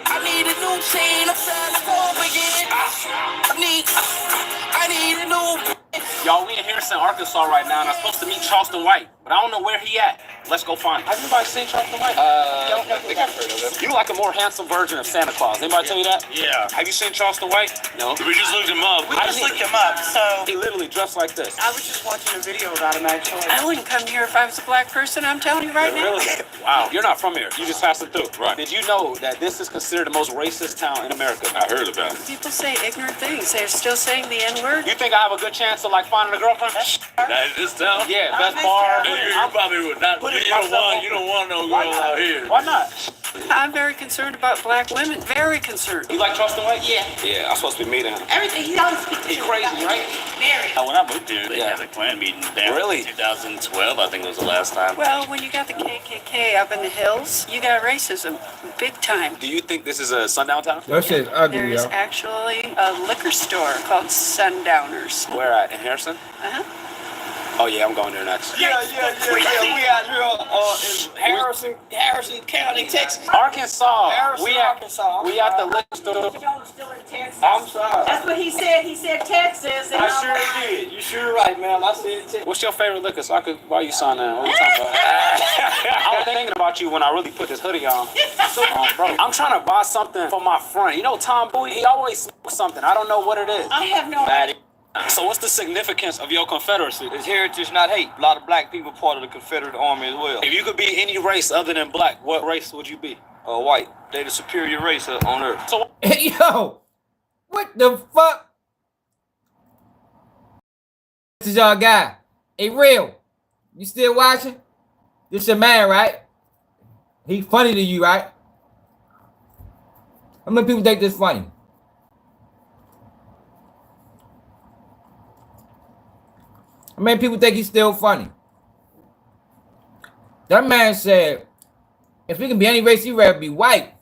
I need a new chain, I'm selling dope again. I need a new. Y'all, we in Harrison, Arkansas right now, and I'm supposed to meet Charleston White, but I don't know where he at. Let's go find him. Has anybody seen Charleston White? I think I've heard of him. You like a more handsome version of Santa Claus. Anybody tell you that? Yeah. Have you seen Charleston White? No. We just looked him up. We just looked him up, so. He literally dressed like this. I was just watching a video about him, actually. I wouldn't come here if I was a black person, I'm telling you right now. Really? Wow. You're not from here. You just passing through. Right. Did you know that this is considered the most racist town in America? I heard about it. People say ignorant things. They're still saying the N-word. You think I have a good chance of like finding a girlfriend? That is this town? Yeah, best bar. You probably would not. You don't want no girl out here. Why not? I'm very concerned about black women. Very concerned. You like Charleston White? Yeah. Yeah, I'm supposed to be meeting him. Everything he always speaks. He's crazy, right? Very. When I moved here, they had a Klan meeting down in 2012, I think it was the last time. Well, when you got the KKK up in the hills, you got racism big time. Do you think this is a sundown town? That shit's ugly, yo. There's actually a liquor store called Sundowners. Where at? In Harrison? Uh-huh. Oh yeah, I'm going there next. Yeah. We out here in Harrison County, Texas. Arkansas. Arkansas. We at the liquor store. Still in Texas. I'm sorry. That's what he said. He said Texas. And I sure did. You sure right, man. I said Texas. What's your favorite liquor so I could buy you something? What are you talking about? I was thinking about you when I really put this hoodie on. Bro, I'm trying to buy something for my friend. You know Tom Bowie? He always smokes something. I don't know what it is. I have no idea. So what's the significance of your Confederacy? It's heritage, not hate. A lot of black people part of the Confederate Army as well. If you could be any race other than black, what race would you be? White. They the superior race on earth. So, Yo, what the fuck? This is y'all guy. Hey, real. You still watching? This your man, right? He funny to you, right? How many people think this funny? How many people think he's still funny? That man said, if he can be any race, he'd rather be white.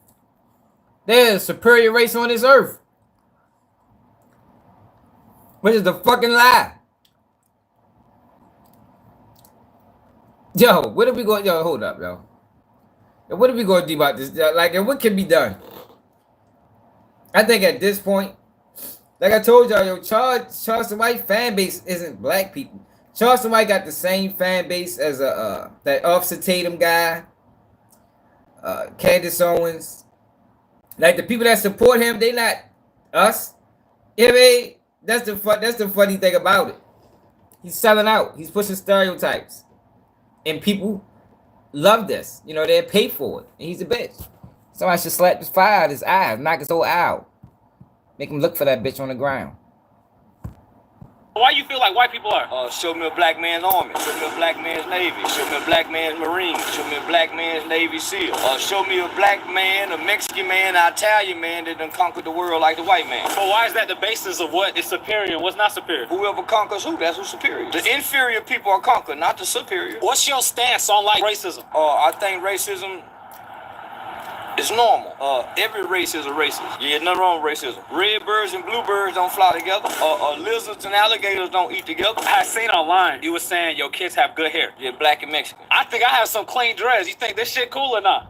There's a superior race on this earth. Which is the fucking lie. Yo, what are we going? Yo, hold up, yo. What are we going to do about this? Like, and what can be done? I think at this point, like I told y'all, yo, Charleston White fan base isn't black people. Charleston White got the same fan base as that Officer Tatum guy, Candace Owens. Like the people that support him, they not us. I mean, that's the funny thing about it. He's selling out. He's pushing stereotypes, and people love this. You know, they'll pay for it. And he's a bitch. Somebody should slap this fire out his eyes, knock his whole eye out. Make him look for that bitch on the ground. Why you feel like white people are? Show me a black man's army. Show me a black man's navy. Show me a black man's marine. Show me a black man's Navy SEAL. Show me a black man, a Mexican man, an Italian man that done conquered the world like the white man. But why is that the basis of what is superior and what's not superior? Whoever conquers who, that's who's superior. The inferior people are conquered, not the superior. What's your stance on like racism? I think racism is normal. Every race is a racist. Yeah, nothing wrong with racism. Red birds and bluebirds don't fly together. Lizards and alligators don't eat together. I seen online you were saying your kids have good hair. Yeah, black and Mexican. I think I have some clean dreads. You think this shit cool or not?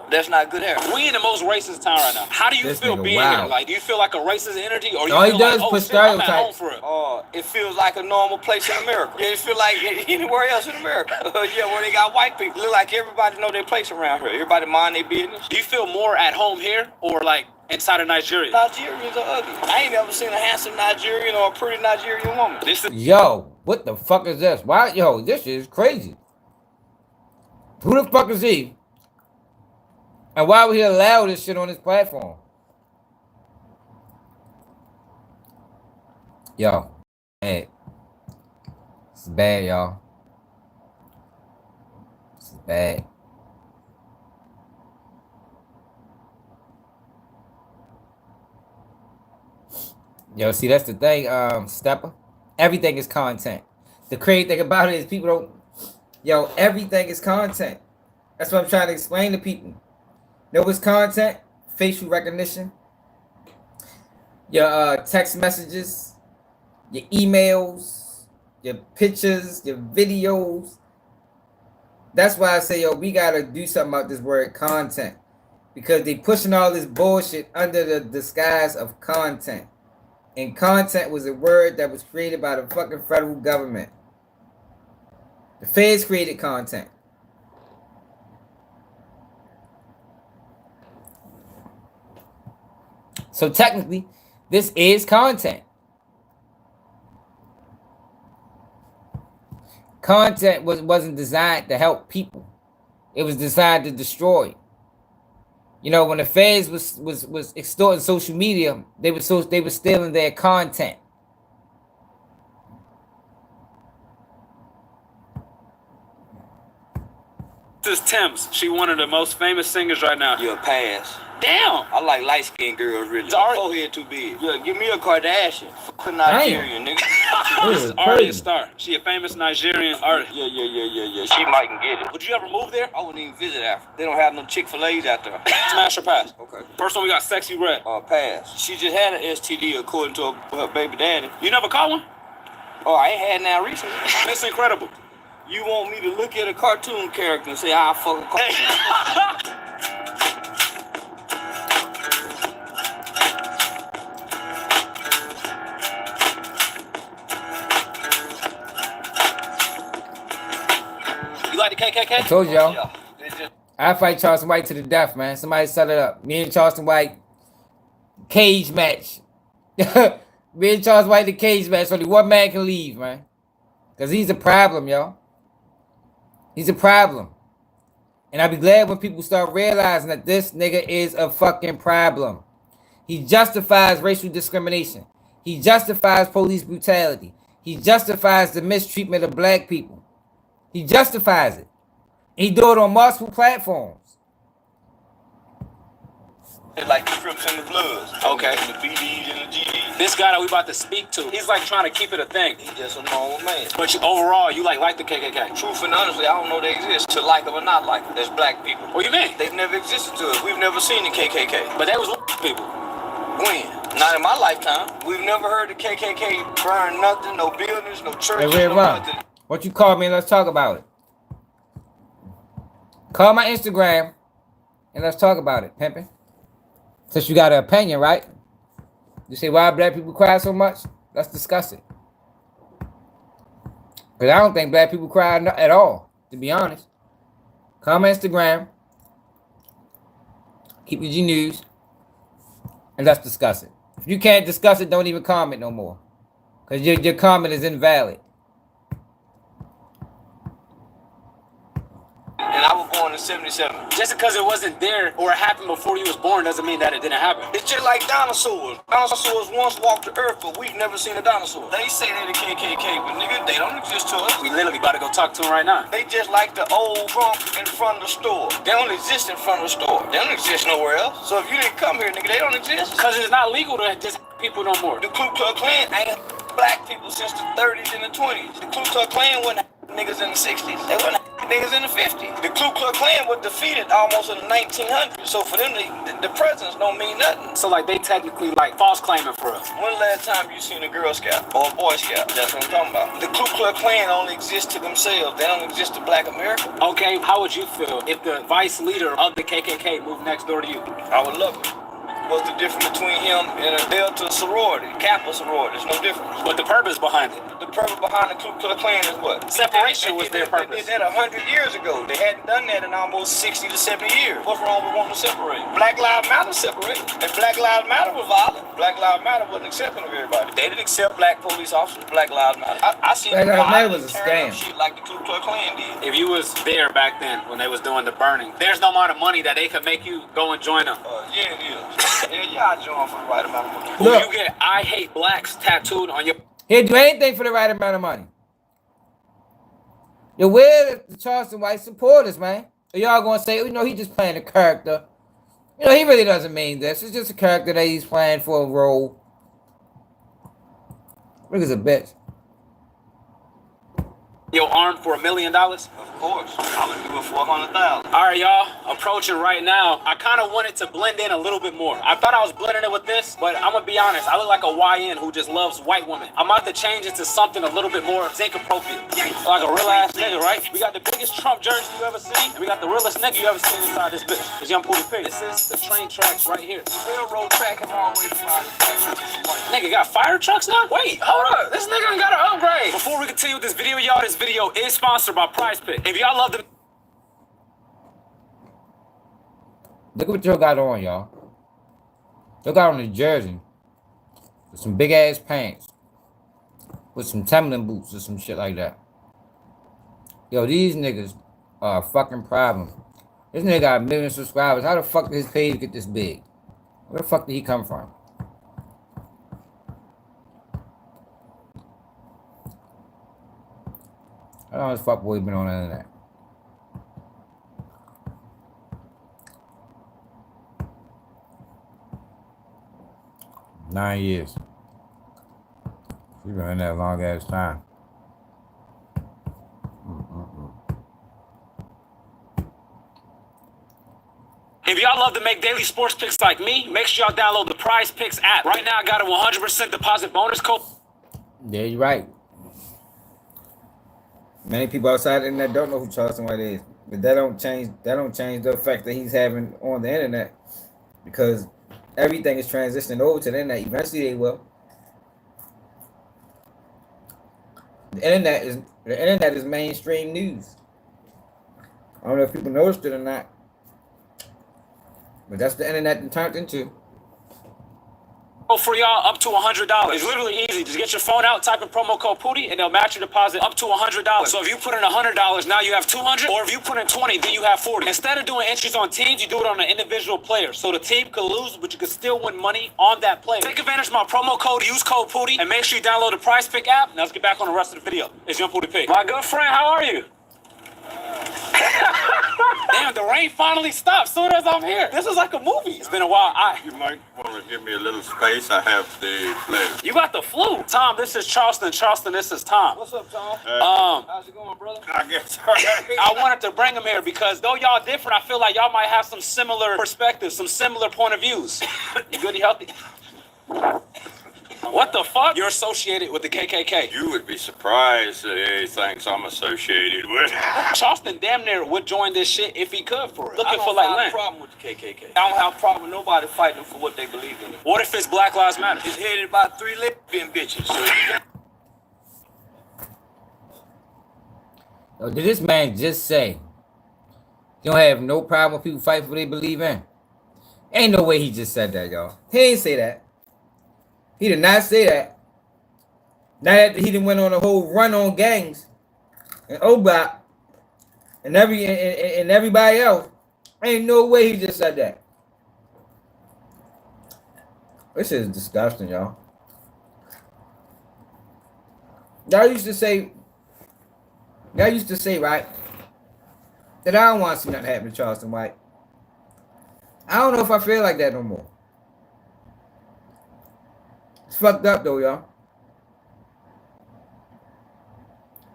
That's not good hair. We in the most racist town right now. How do you feel being here? Like, do you feel like a racist energy, or you feel like, oh shit, I'm at home for it? It feels like a normal place in America. Yeah, it feel like anywhere else in America. Yeah, where they got white people. Look like everybody know their place around here. Everybody mind their business. Do you feel more at home here, or like inside of Nigeria? Nigerians are ugly. I ain't ever seen a handsome Nigerian or a pretty Nigerian woman. Yo, what the fuck is this? Why? Yo, this shit is crazy. Who the fuck is he? And why would he allow this shit on his platform? Yo, hey, this is bad, y'all. This is bad. Yo, see, that's the thing, Stepper. Everything is content. The crazy thing about it is people don't. Yo, everything is content. That's what I'm trying to explain to people. Know what's content? Facial recognition. Your text messages, your emails, your pictures, your videos. That's why I say, yo, we gotta do something about this word content. Because they pushing all this bullshit under the disguise of content. And content was a word that was created by the fucking federal government. The feds created content. So technically, this is content. Content wasn't designed to help people. It was designed to destroy. You know, when the feds was extorting social media, they were stealing their content. This is Thames. She one of the most famous singers right now. You're a pass. Damn! I like light-skinned girls, really. Forehead too big. Yeah, give me a Kardashian. Fucking Nigerian, nigga. This is already a star. She a famous Nigerian artist. Yeah. She might can get it. Would you ever move there? I wouldn't even visit Africa. They don't have no Chick-fil-A's out there. Smash or pass? Okay. First one we got Sexy Red. Pass. She just had an STD according to her baby daddy. You never caught one? Oh, I ain't had now recently. That's incredible. You want me to look at a cartoon character and say how I fuck a cartoon? You like the KKK? I told y'all. I fight Charleston White to the death, man. Somebody set it up. Me and Charleston White, cage match. Me and Charleston White, the cage match. Only one man can leave, man. Because he's a problem, y'all. He's a problem. And I'll be glad when people start realizing that this nigga is a fucking problem. He justifies racial discrimination. He justifies police brutality. He justifies the mistreatment of black people. He justifies it. He do it on multiple platforms. Like the Crips and the Bloods. Okay. And the BDs and the GDs. This guy that we about to speak to, he's like trying to keep it a thing. He's just a normal man. But overall, you like the KKK? Truth and honestly, I don't know they exist. To like them or not like them. There's black people. What do you mean? They've never existed to us. We've never seen the KKK. But they was people. When? Not in my lifetime. We've never heard the KKK burn nothing, no buildings, no churches, no nothing. What you call me and let's talk about it. Call my Instagram and let's talk about it, pimpin'. Since you got an opinion, right? You say, why black people cry so much? Let's discuss it. Because I don't think black people cry at all, to be honest. Call my Instagram. Keep your G News. And let's discuss it. If you can't discuss it, don't even comment no more. Because your comment is invalid. And I was born in 77. Just because it wasn't there or it happened before you was born doesn't mean that it didn't happen. It's just like dinosaurs. Dinosaurs once walked the earth, but we've never seen a dinosaur. They say they're the KKK, but nigga, they don't exist to us. We literally about to go talk to them right now. They just like the old trunk in front of the store. They don't exist in front of the store. They don't exist nowhere else. So if you didn't come here, nigga, they don't exist. Because it's not legal to just people no more. The Ku Klux Klan ain't black people since the 30s and the 20s. The Ku Klux Klan wasn't niggas in the 60s. They weren't niggas in the 50s. The Ku Klux Klan was defeated almost in the 1900s. So for them, the presence don't mean nothing. So like they technically like false claiming for us. When the last time you seen a Girl Scout or a Boy Scout? That's what I'm talking about. The Ku Klux Klan only exists to themselves. They don't exist to Black America. Okay, how would you feel if the vice leader of the KKK moved next door to you? I would love it. What's the difference between him and a Delta sorority, Kappa sorority? There's no difference. But the purpose behind it? The purpose behind the Ku Klux Klan is what? Separation was their purpose. They did that 100 years ago. They hadn't done that in almost 60 to 70 years. What's wrong with wanting to separate? Black Lives Matter separated. If Black Lives Matter was violent, Black Lives Matter wasn't accepting of everybody. They didn't accept black police officers. Black Lives Matter. I see Black Lives Matter was a scam. Shit like the Ku Klux Klan did. If you was there back then when they was doing the burning, there's no amount of money that they could make you go and join them. Yeah, it is. Yeah, I join for the right amount of money. Will you get "I hate blacks" tattooed on your? He'll do anything for the right amount of money. Yo, where the Charleston White supporters, man? Are y'all gonna say, you know, he just playing a character? You know, he really doesn't mean this. It's just a character that he's playing for a role. Nigga's a bitch. Your arm for $1 million? Of course. I'm gonna do it for $100,000. All right, y'all. Approaching right now. I kind of wanted to blend in a little bit more. I thought I was blending it with this, but I'm gonna be honest. I look like a YN who just loves white women. I'm about to change it to something a little bit more zinc appropriate. Like a real ass nigga, right? We got the biggest Trump jersey you ever seen, and we got the realest nigga you ever seen inside this bitch. It's Young Pooty Pig. This is the train tracks right here. Railroad track is always fine. Nigga got fire trucks now? Wait, hold up. This nigga done got an upgrade. Before we continue with this video, y'all, this video is sponsored by Prize Pick. If y'all love the... Look at what Joe got on, y'all. Joe got on a jersey with some big ass pants with some Timberland boots or some shit like that. Yo, these niggas are a fucking problem. This nigga got 1 million subscribers. How the fuck did his page get this big? Where the fuck did he come from? How long has fuckboy been on the internet? Nine years. She's been in that long ass time. If y'all love to make daily sports picks like me, make sure y'all download the Prize Picks app. Right now, I got a 100% deposit bonus code. Yeah, you're right. Many people outside the internet don't know who Charleston White is, but that don't change the effect that he's having on the internet, because everything is transitioning over to the internet. Eventually, they will. The internet is mainstream news. I don't know if people noticed it or not, but that's the internet that turned into. For y'all up to $100. It's literally easy. Just get your phone out, type in promo code Pooty, and they'll match your deposit up to $100. So if you put in $100, now you have $200, or if you put in 20, then you have 40. Instead of doing entries on teams, you do it on an individual player. So the team could lose, but you could still win money on that player. Take advantage of my promo code, use code Pooty, and make sure you download the Prize Pick app. Now let's get back on the rest of the video. It's Young Pooty Pig. My good friend, how are you? Damn, the rain finally stopped soon as I'm here. This is like a movie. It's been a while. You might want to give me a little space. I have the flu. You got the flu. Tom, this is Charleston. Charleston, this is Tom. What's up, Tom? How's it going, brother? I guess all right. I wanted to bring him here because though y'all different, I feel like y'all might have some similar perspectives, some similar point of views. You good, you healthy? What the fuck? You're associated with the KKK. You would be surprised at any things I'm associated with. Charleston damn near would join this shit if he could for it. Looking for like land. I don't have a problem with the KKK. I don't have a problem with nobody fighting for what they believe in. What if it's Black Lives Matter? It's headed by 3 lesbian bitches. So did this man just say you don't have no problem with people fighting for what they believe in? Ain't no way he just said that, y'all. He ain't say that. He did not say that. Now that he done went on a whole run on gangs and OBOP and everybody else, ain't no way he just said that. This is disgusting, y'all. Y'all used to say, right, that I don't want to see nothing happen to Charleston White. I don't know if I feel like that no more. It's fucked up though, y'all.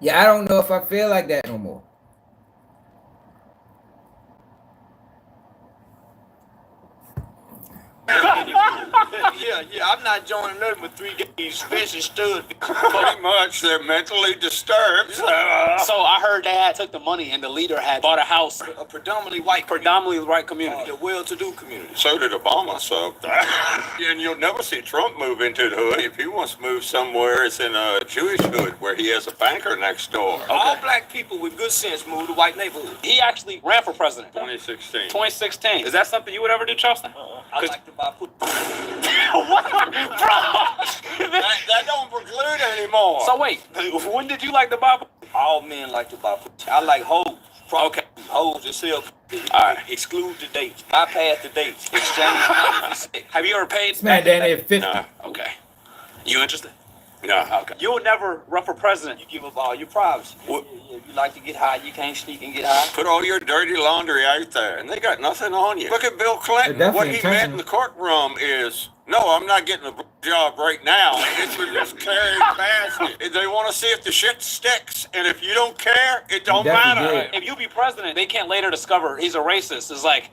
Yeah, I don't know if I feel like that no more. Yeah, I'm not joining nothing with 3 days fish stood. Pretty much, they're mentally disturbed. So I heard Dad took the money and the leader had bought a house. A predominantly white community. A well-to-do community. So did Obama, so. And you'll never see Trump move into the hood. If he wants to move somewhere, it's in a Jewish hood where he has a banker next door. All black people with good sense move to white neighborhoods. He actually ran for president. 2016. 2016. Is that something you would ever do, Charleston? I like to buy food. That don't preclude anymore. So wait, when did you like the Bible? All men like to buy food. I like hoes. Okay. Hoes that sell. All right. Exclude the dates. Bypass the dates. Exchange. Have you ever paid? This man down there 50. No. Okay. You interested? No. Okay. You would never run for president. You give up all your privacy. You like to get high, you can't sleep and get high. Put all your dirty laundry out there, and they got nothing on you. Look at Bill Clinton. What he meant in the courtroom is, no, I'm not getting a job right now. It's for just carrying basket. They want to see if the shit sticks, and if you don't care, it don't matter. If you be president, they can't later discover he's a racist. It's like,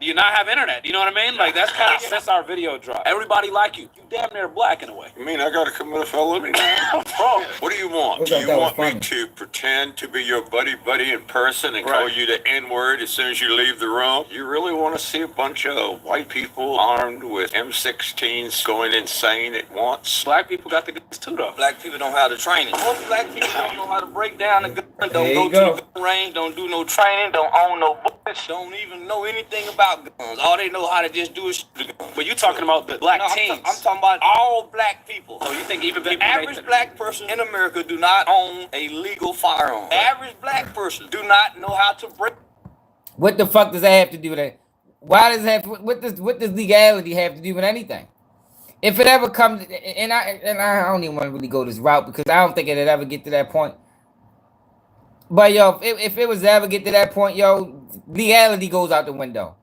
do you not have internet? You know what I mean? Like, that's kind of since our video dropped. Everybody like you. You damn near black in a way. You mean I got to commit a felony now? Bro, what do you want? Do you want me to pretend to be your buddy in person and call you the N-word as soon as you leave the room? You really want to see a bunch of white people armed with M16s going insane at once? Black people got the guns too, though. Black people don't have the training. Most black people don't know how to break down a gun, don't go to the gun range, don't do no training, don't own no bullets, don't even know anything about guns. All they know how to just do is shoot the gun. But you talking about the black teens. I'm talking about all black people. So you think even the average black person in America do not own a legal firearm. The average black person do not know how to break. What the fuck does that have to do with that? Why does that? What does legality have to do with anything? If it ever comes, and I don't even want to really go this route because I don't think it'll ever get to that point. But yo, if it was to ever get to that point, yo, legality goes out the window.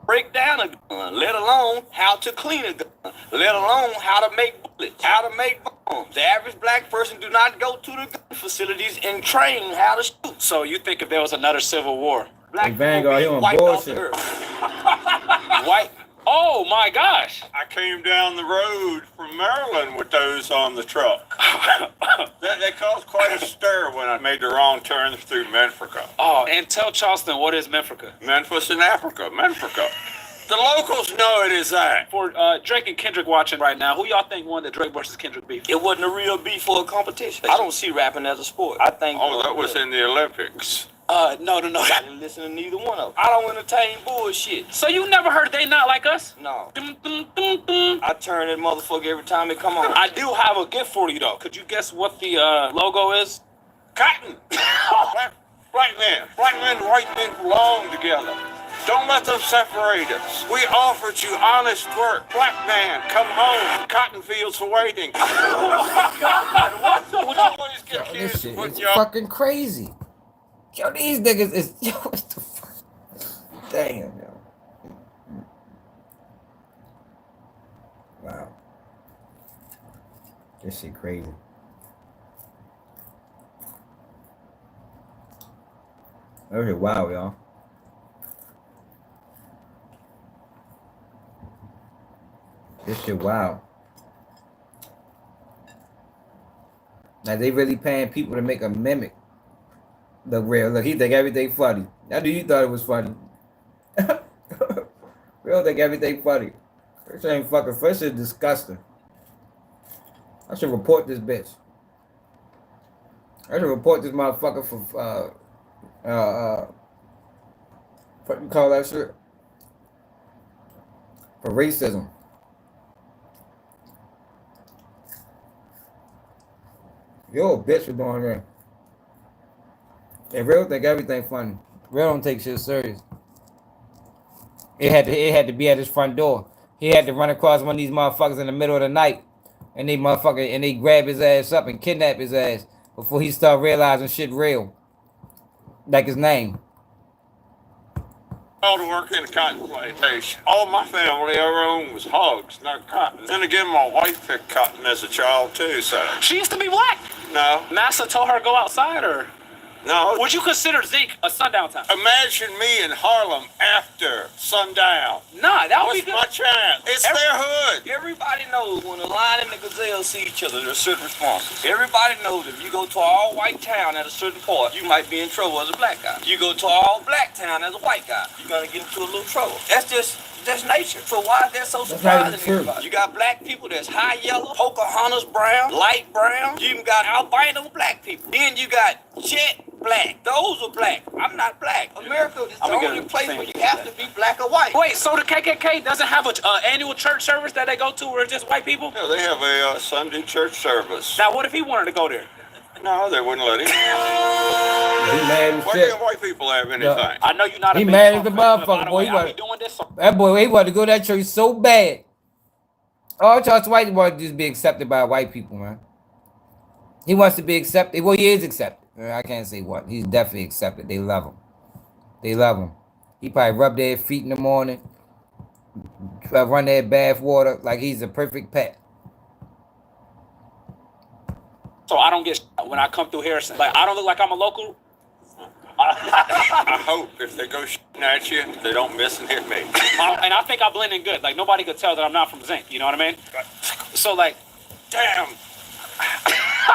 Break down a gun, let alone how to clean a gun, let alone how to make bullets, how to make bombs. The average black person do not go to the gun facilities and train how to shoot. So you think if there was another civil war, black Vanguard, you on bullshit. White. Oh my gosh! I came down the road from Maryland with those on the truck. They caused quite a stir when I made the wrong turn through Menfrica. Oh, and tell Charleston, what is Menfrica? Memphis in Africa, Menfrica. The locals know it is that. For Drake and Kendrick watching right now, who y'all think won the Drake versus Kendrick beef? It wasn't a real beef for a competition. I don't see rapping as a sport. I think. Oh, that was in the Olympics. No. I didn't listen to neither one of them. I don't entertain bullshit. So you never heard They Not Like Us? No. I turn that motherfucker every time it come on. I do have a gift for you, though. Could you guess what the logo is? Cotton. Black men and white men belong together. Don't let them separate us. We offered you honest work. Black man, come home. Cotton fields are waiting. Yo, this shit is fucking crazy. Yo, these niggas is... Yo, what the fuck? Damn, yo. Wow. This shit crazy. That shit wow, y'all. This shit wow. Now they really paying people to make a mimic. The real look, he think everything funny. Now do you thought it was funny? Real think everything funny. This ain't fucking fresh. This is disgusting. I should report this bitch. I should report this motherfucker for what you call that shit? For racism. Yo, bitch for doing that. They real think everything funny. Real don't take shit serious. It had to be at his front door. He had to run across one of these motherfuckers in the middle of the night, and they grab his ass up and kidnap his ass before he start realizing shit real. Like his name. all to work in a cotton plantation. All my family ever owned was hogs, not cotton. Then again, my wife picked cotton as a child too, so. She used to be black. No. Massa told her to go outside, or? No. Would you consider Zinc a sundown town? Imagine me in Harlem after sundown. Nah, that would be good. What's my chance? It's their hood. Everybody knows when the lion and the gazelle see each other, there's certain responses. Everybody knows if you go to an all-white town at a certain point, you might be in trouble as a black guy. You go to an all-black town as a white guy, you're gonna get into a little trouble. That's nature. So why is that so surprising to everybody? You got black people that's high yellow, Pocahontas brown, light brown. You even got albino black people. Then you got jet black. Those are black. I'm not black. America is the only place where you have to be black or white. Wait, so the KKK doesn't have an annual church service that they go to where it's just white people? Yeah, they have a Sunday church service. Now, what if he wanted to go there? No, they wouldn't let him. He mad as Why shit. can't white people have anything? I know you're not a He big mad as the Trump fan, but by motherfucker, the boy. way, He I'll be want, doing this. that boy, he wanted to go to that church so bad. All Charleston White wants to just be accepted by white people, man. He wants to be accepted. Well, he is accepted. I can't say what. He's definitely accepted. They love him. They love him. He probably rub their feet in the morning, run their bath water like he's a perfect pet. So I don't get when I come through Harrison. Like, I don't look like I'm a local. I hope if they go at you, they don't miss and hit me. And I think I blend in good. Like, nobody could tell that I'm not from Zinc. You know what I mean? So, like, damn.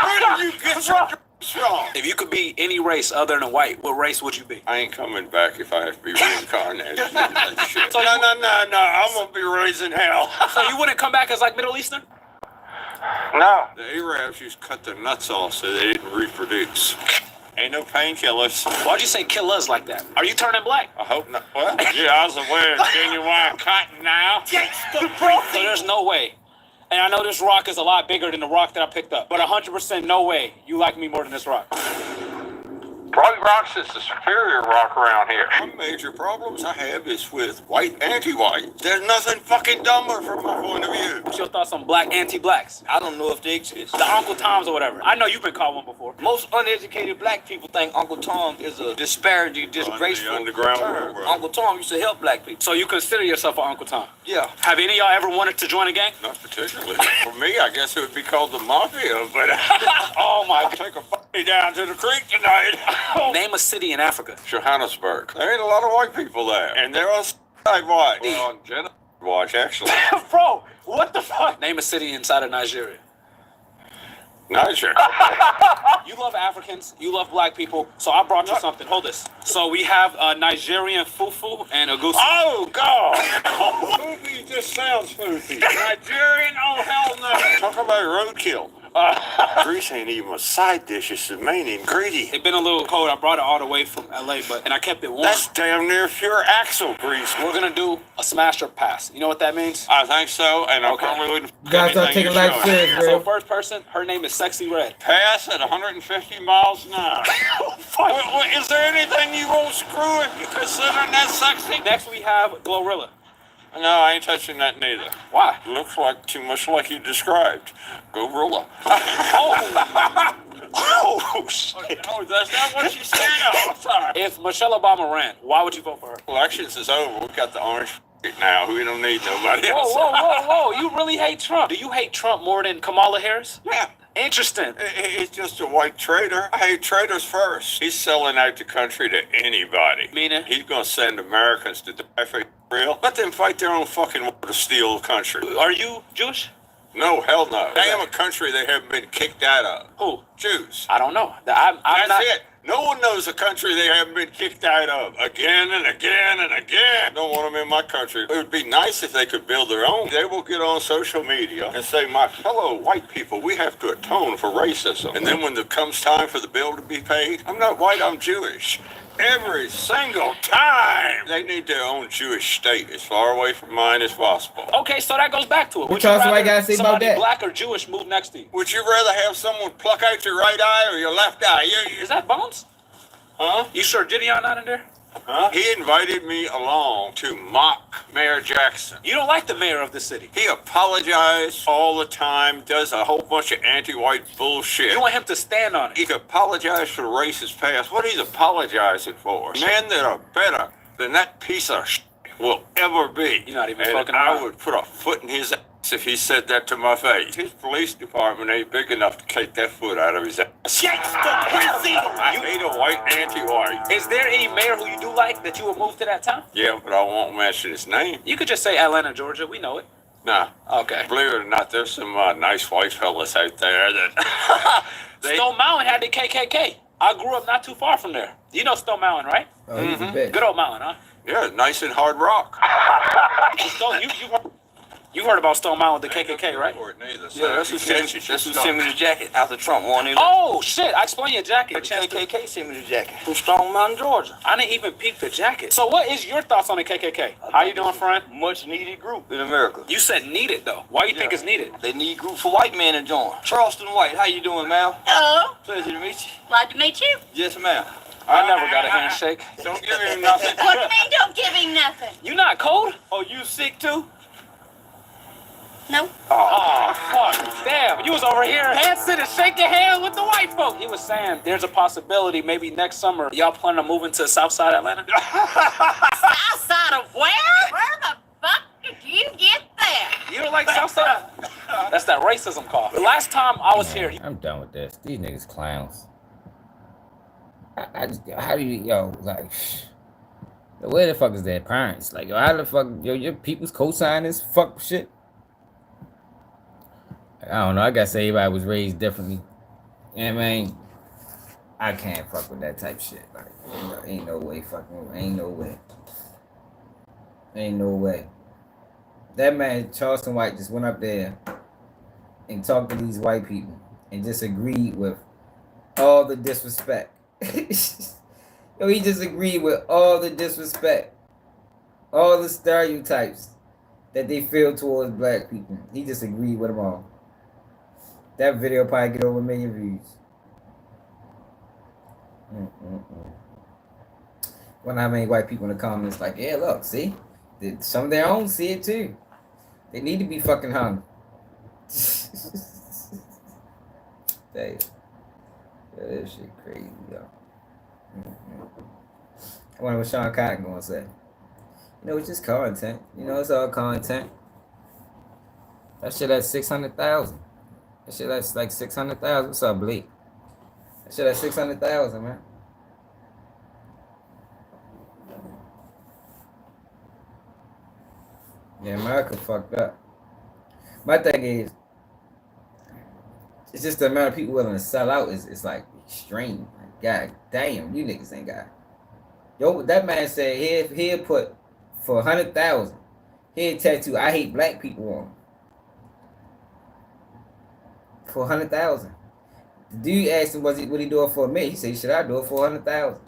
Where did you get your from? If you could be any race other than white, what race would you be? I ain't coming back if I have to be reincarnated. So no. I'm gonna be raising hell. So you wouldn't come back as like Middle Eastern? No. The Arabs used to cut their nuts off so they didn't reproduce. Ain't no painkillers. Why'd you say kill us like that? Are you turning black? I hope not. What? Yeah, I was wearing genuine cotton now. So there's no way. And I know this rock is a lot bigger than the rock that I picked up. But 100% no way you like me more than this rock. White rocks is the superior rock around here. One major problems I have is with white anti-white. There's nothing fucking dumber from my point of view. What's your thoughts on black anti-blacks? I don't know if they exist. The Uncle Toms or whatever. I know you've been called one before. Most uneducated black people think Uncle Tom is a disparity, disgraceful underground term. world. Uncle Tom used to help black people. So you consider yourself an Uncle Tom? Yeah. Have any of y'all ever wanted to join a gang? Not particularly. For me, I guess it would be called the mafia, but oh my, take a party down to the creek tonight. Name a city in Africa. Johannesburg. There ain't a lot of white people there, and they're on side watch. Well, on genocide watch, actually. Bro, what the fuck? Name a city inside of Nigeria. Niger. You love Africans, you love black people, so I brought you something. Hold this. So we have Nigerian fufu and agusi. Oh, God. Fufu just sounds foofy. Nigerian? Oh, hell no. Talk about roadkill. Grease ain't even a side dish, it's the main ingredient. It's been a little cold. I brought it all the way from LA, and I kept it warm. That's damn near pure axle grease. We're gonna do a smash or pass. You know what that means? I think so, and I probably wouldn't. You guys start taking life serious, So bro. first person, her name is Sexy Red. Pass at 150 miles an hour. Is there anything you won't screw if you're considering that sexy? Next we have Glorilla. No, I ain't touching that neither. Why? Looks like too much like you described. Gorilla. Oh, shit. Oh, that's not what she said. I'm sorry. If Michelle Obama ran, why would you vote for her? Elections is over. We got the orange now. We don't need nobody Whoa, else. whoa. You really hate Trump. Do you hate Trump more than Kamala Harris? Yeah. Interesting. He's just a white traitor. I hate traitors first. He's selling out the country to anybody. Meaning? He's going to send Americans to die for real. Let them fight their own fucking war to steal the country. Are you Jewish? No, hell no. Damn a country they haven't been kicked out of. Who? Jews. I don't know. That's it. No one knows a country they haven't been kicked out of again and again and again. Don't want them in my country. It would be nice if they could build their own. They will get on social media and say, my fellow white people, we have to atone for racism. And then when it comes time for the bill to be paid, I'm not white, I'm Jewish. Every single time. They need their own Jewish state as far away from mine as possible. Okay, so that goes back to it. What Charleston White gotta say about that? Black or Jewish move next to you? Would you rather have someone pluck out your right eye or your left eye? Is that Bones? Huh? You sure Gideon not in there? Huh? He invited me along to mock Mayor Jackson. You don't like the mayor of the city. He apologized all the time, does a whole bunch of anti-white bullshit. You want him to stand on it. He could apologize for the racist past. What he's apologizing for? Men that are better than that piece of shit will ever be. You're not even and fucking I around. would put a foot in his ass if he said that to my face. His police department ain't big enough to take that foot out of his ass. I hate a white anti-white. Is there any mayor who you do like that you would move to that town? Yeah, but I won't mention his name. You could just say Atlanta, Georgia. We know it. Nah. Okay. Believe it or not, there's some nice white fellas out there that... Stone Mountain had the KKK. I grew up not too far from there. You know Stone Mountain, right? Oh, he's a bitch. Good old mountain, huh? Yeah, nice and hard rock. Stone, you heard about Stone Mountain with the KKK, right? Yeah, that's who sent me the jacket after Trump won it. Oh, shit. I explained your jacket. The KKK sent me the jacket from Stone Mountain, Georgia. I didn't even peep the jacket. So what is your thoughts on the KKK? How you doing, friend? Much needed group in America. You said needed, though. Why you think it's needed? They need group for white men to join. Charleston White, how you doing, ma'am? Hello. Pleasure to meet you. Glad to meet you. Yes, ma'am. I never got a handshake. Don't give him nothing. What do you mean don't give him nothing? You not cold? Oh, you sick too? No. Oh, fuck. Damn. You was over here hand sitting, shaking hands with the white folk. He was saying there's a possibility maybe next summer y'all plan on moving to South Side Atlanta? South side of where? Where the fuck did you get that? You don't like South Side? That's that racism call. The last time I was here. I'm done with this. These niggas clowns. I just, how do you, yo, like, where the fuck is their parents? Like, yo, how the fuck, yo, your people's co-sign this fuck shit? I don't know. I guess everybody was raised differently. You know what I mean? I can't fuck with that type shit. Like, ain't no way fucking, ain't no way. Ain't no way. That man, Charleston White, just went up there and talked to these white people and just agreed with all the disrespect. Yo, he just agreed with all the disrespect, all the stereotypes that they feel towards black people. He just agreed with them all. That video probably get over 1 million views. When I made white people in the comments like, yeah, look, see? Some of their own see it too. They need to be fucking hung. Damn. Yeah, that shit crazy, yo. I wonder what Sean Cotton gonna say. You know, it's just content. You know, it's all content. That shit at 600,000. That shit that's like 600,000. What's up, Blake? That shit at 600,000, man. Yeah, America fucked up. My thing is, it's just the amount of people willing to sell out is like extreme. Like, God damn, you niggas ain't got it. Yo, that man said he'll put for 100,000. He'll tattoo I hate black people on him. For 100,000. The dude asked him, would he do it for a million? He said, should I do it for 100,000?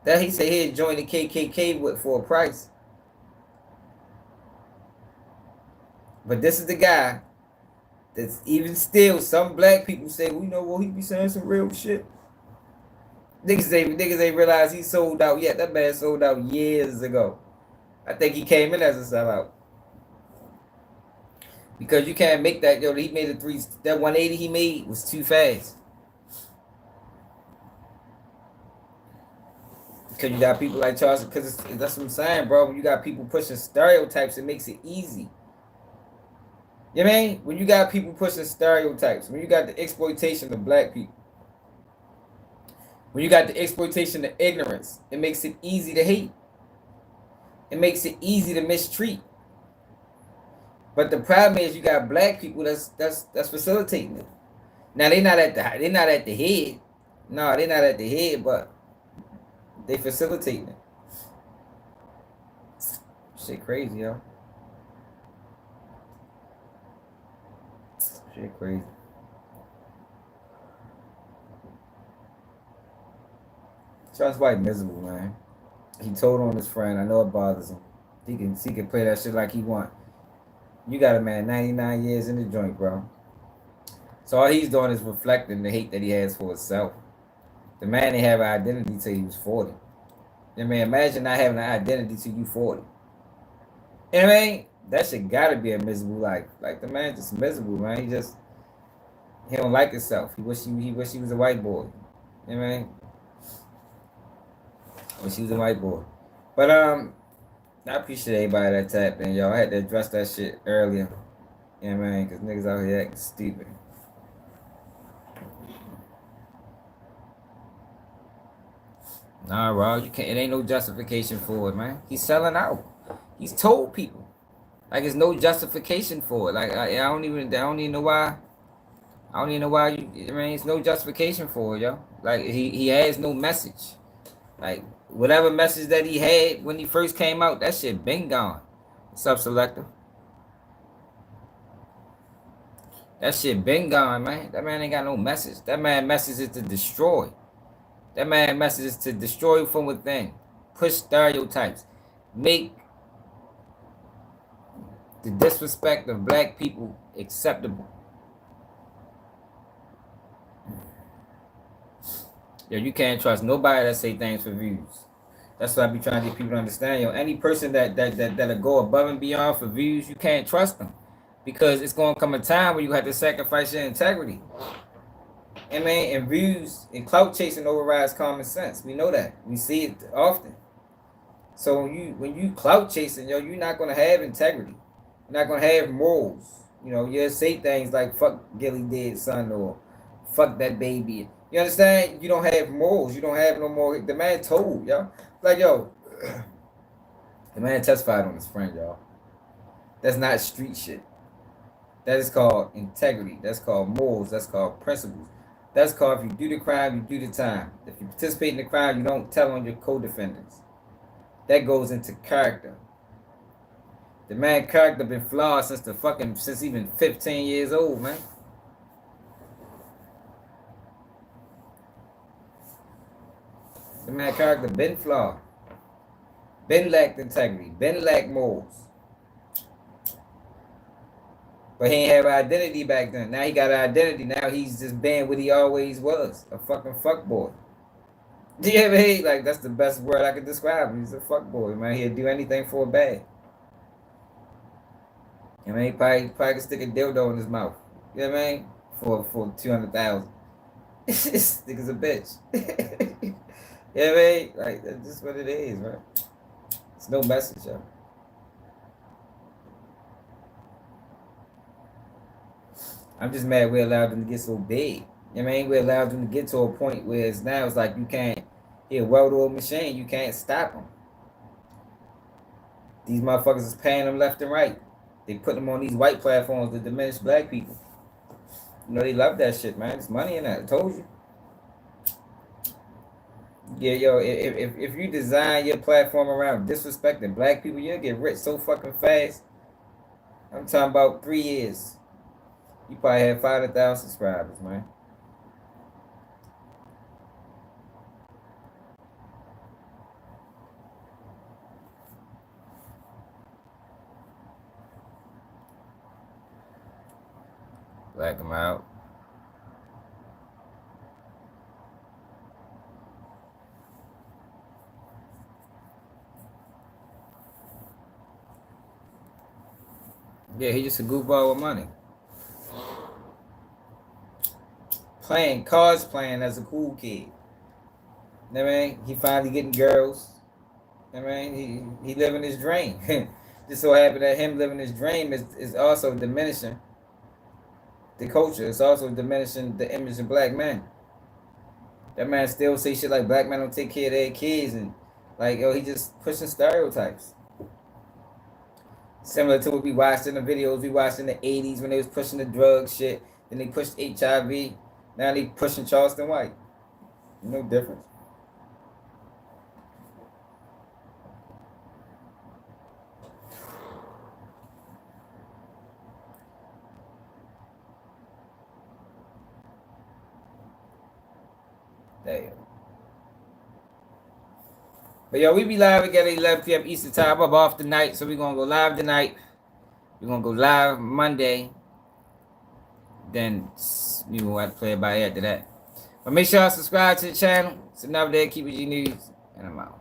That he said he'd join the KKK with for a price. But this is the guy that's even still, some black people say, well, you know what, he be saying some real shit. Niggas ain't realize he sold out yet. That man sold out years ago. I think he came in as a sellout. Because you can't make that, yo, he made that 180 he made was too fast. Because you got people like Charles, because that's what I'm saying, bro. When you got people pushing stereotypes, it makes it easy. You know what I mean? When you got people pushing stereotypes, when you got the exploitation of black people, when you got the exploitation of ignorance, it makes it easy to hate. It makes it easy to mistreat. But the problem is you got black people that's facilitating it. Now they're not at the head. No, they're not at the head, but they facilitating it. Shit crazy, yo. Shit crazy. Charleston White miserable, man. He told on his friend. I know it bothers him. He can play that shit like he want. You got a man 99 years in the joint, bro. So all he's doing is reflecting the hate that he has for himself. The man didn't have an identity till he was 40. I mean, imagine not having an identity till you 40. You know what I mean? That shit gotta be a miserable life. Like the man just miserable, man. He don't like himself. He wish he was a white boy. You know what I mean? when she was a white boy. But I appreciate everybody that tapped in, y'all. I had to address that shit earlier. Yeah, man, because niggas out here acting stupid. Nah, Raw, you can't. It ain't no justification for it, man. He's selling out. He's told people, like, there's no justification for it. Like, I don't even know why. I don't even know why you. I mean, it's no justification for it, yo. Like, he has no message. Like, whatever message that he had when he first came out, that shit been gone. What's up, Selector? That shit been gone, man. That man ain't got no message. That man message is to destroy. That man message is to destroy from within. Push stereotypes. Make the disrespect of black people acceptable. Yo, you can't trust nobody that say things for views. That's what I be trying to get people to understand. Yo, any person that'll go above and beyond for views, you can't trust them. Because it's going to come a time where you have to sacrifice your integrity. I mean, and views and clout chasing overrides common sense. We know that. We see it often. So when you clout chasing, yo, you're not going to have integrity. You're not going to have morals. You know, you'll say things like, fuck Gilly dead son, or fuck that baby. You understand? You don't have morals. You don't have no more. The man told, yo. Like, yo, the man testified on his friend, y'all. That's not street shit. That is called integrity. That's called morals. That's called principles. That's called, if you do the crime, you do the time. If you participate in the crime, you don't tell on your co-defendants. That goes into character. The man character been flawed since even 15 years old, man. The man character been flawed. Been lacked integrity. Been lacked morals. But he ain't have an identity back then. Now he got an identity. Now he's just being what he always was. A fucking fuckboy. Do you ever hate? Like, that's the best word I could describe him. He's a fuckboy, man. He'll do anything for a bag. I mean, he probably could stick a dildo in his mouth. You know what I mean? For 200,000. This nigga's a bitch. You know what I mean? Like, that's just what it is, man. It's no message, yo. I'm just mad we allowed them to get so big. You know what I mean? We allowed them to get to a point where it's like you can't, he a well-oiled machine. You can't stop them. These motherfuckers is paying them left and right. They put them on these white platforms to diminish black people. You know, they love that shit, man. There's money in that. I told you. Yeah, yo, if you design your platform around disrespecting black people, you'll get rich so fucking fast. I'm talking about 3 years. You probably have 500,000 subscribers, man. Black them out. Yeah, he just a goofball with money. Cosplaying as a cool kid. You know what I mean? He finally getting girls. You know what I mean? He living his dream. Just so happened that him living his dream is also diminishing the culture. It's also diminishing the image of black men. That man still say shit like black men don't take care of their kids, and like, yo, he just pushing stereotypes. Similar to what we watched in the videos we watched in the 80s when they was pushing the drug shit. Then they pushed HIV. Now they pushing Charleston White. No difference. Damn. But yo, we be live again at 11 p.m. Eastern time. I'm off tonight, so we're going to go live tonight. We're going to go live Monday. Then you will have to play it by after that. But make sure y'all subscribe to the channel. It's another day of Keep It G News, and I'm out.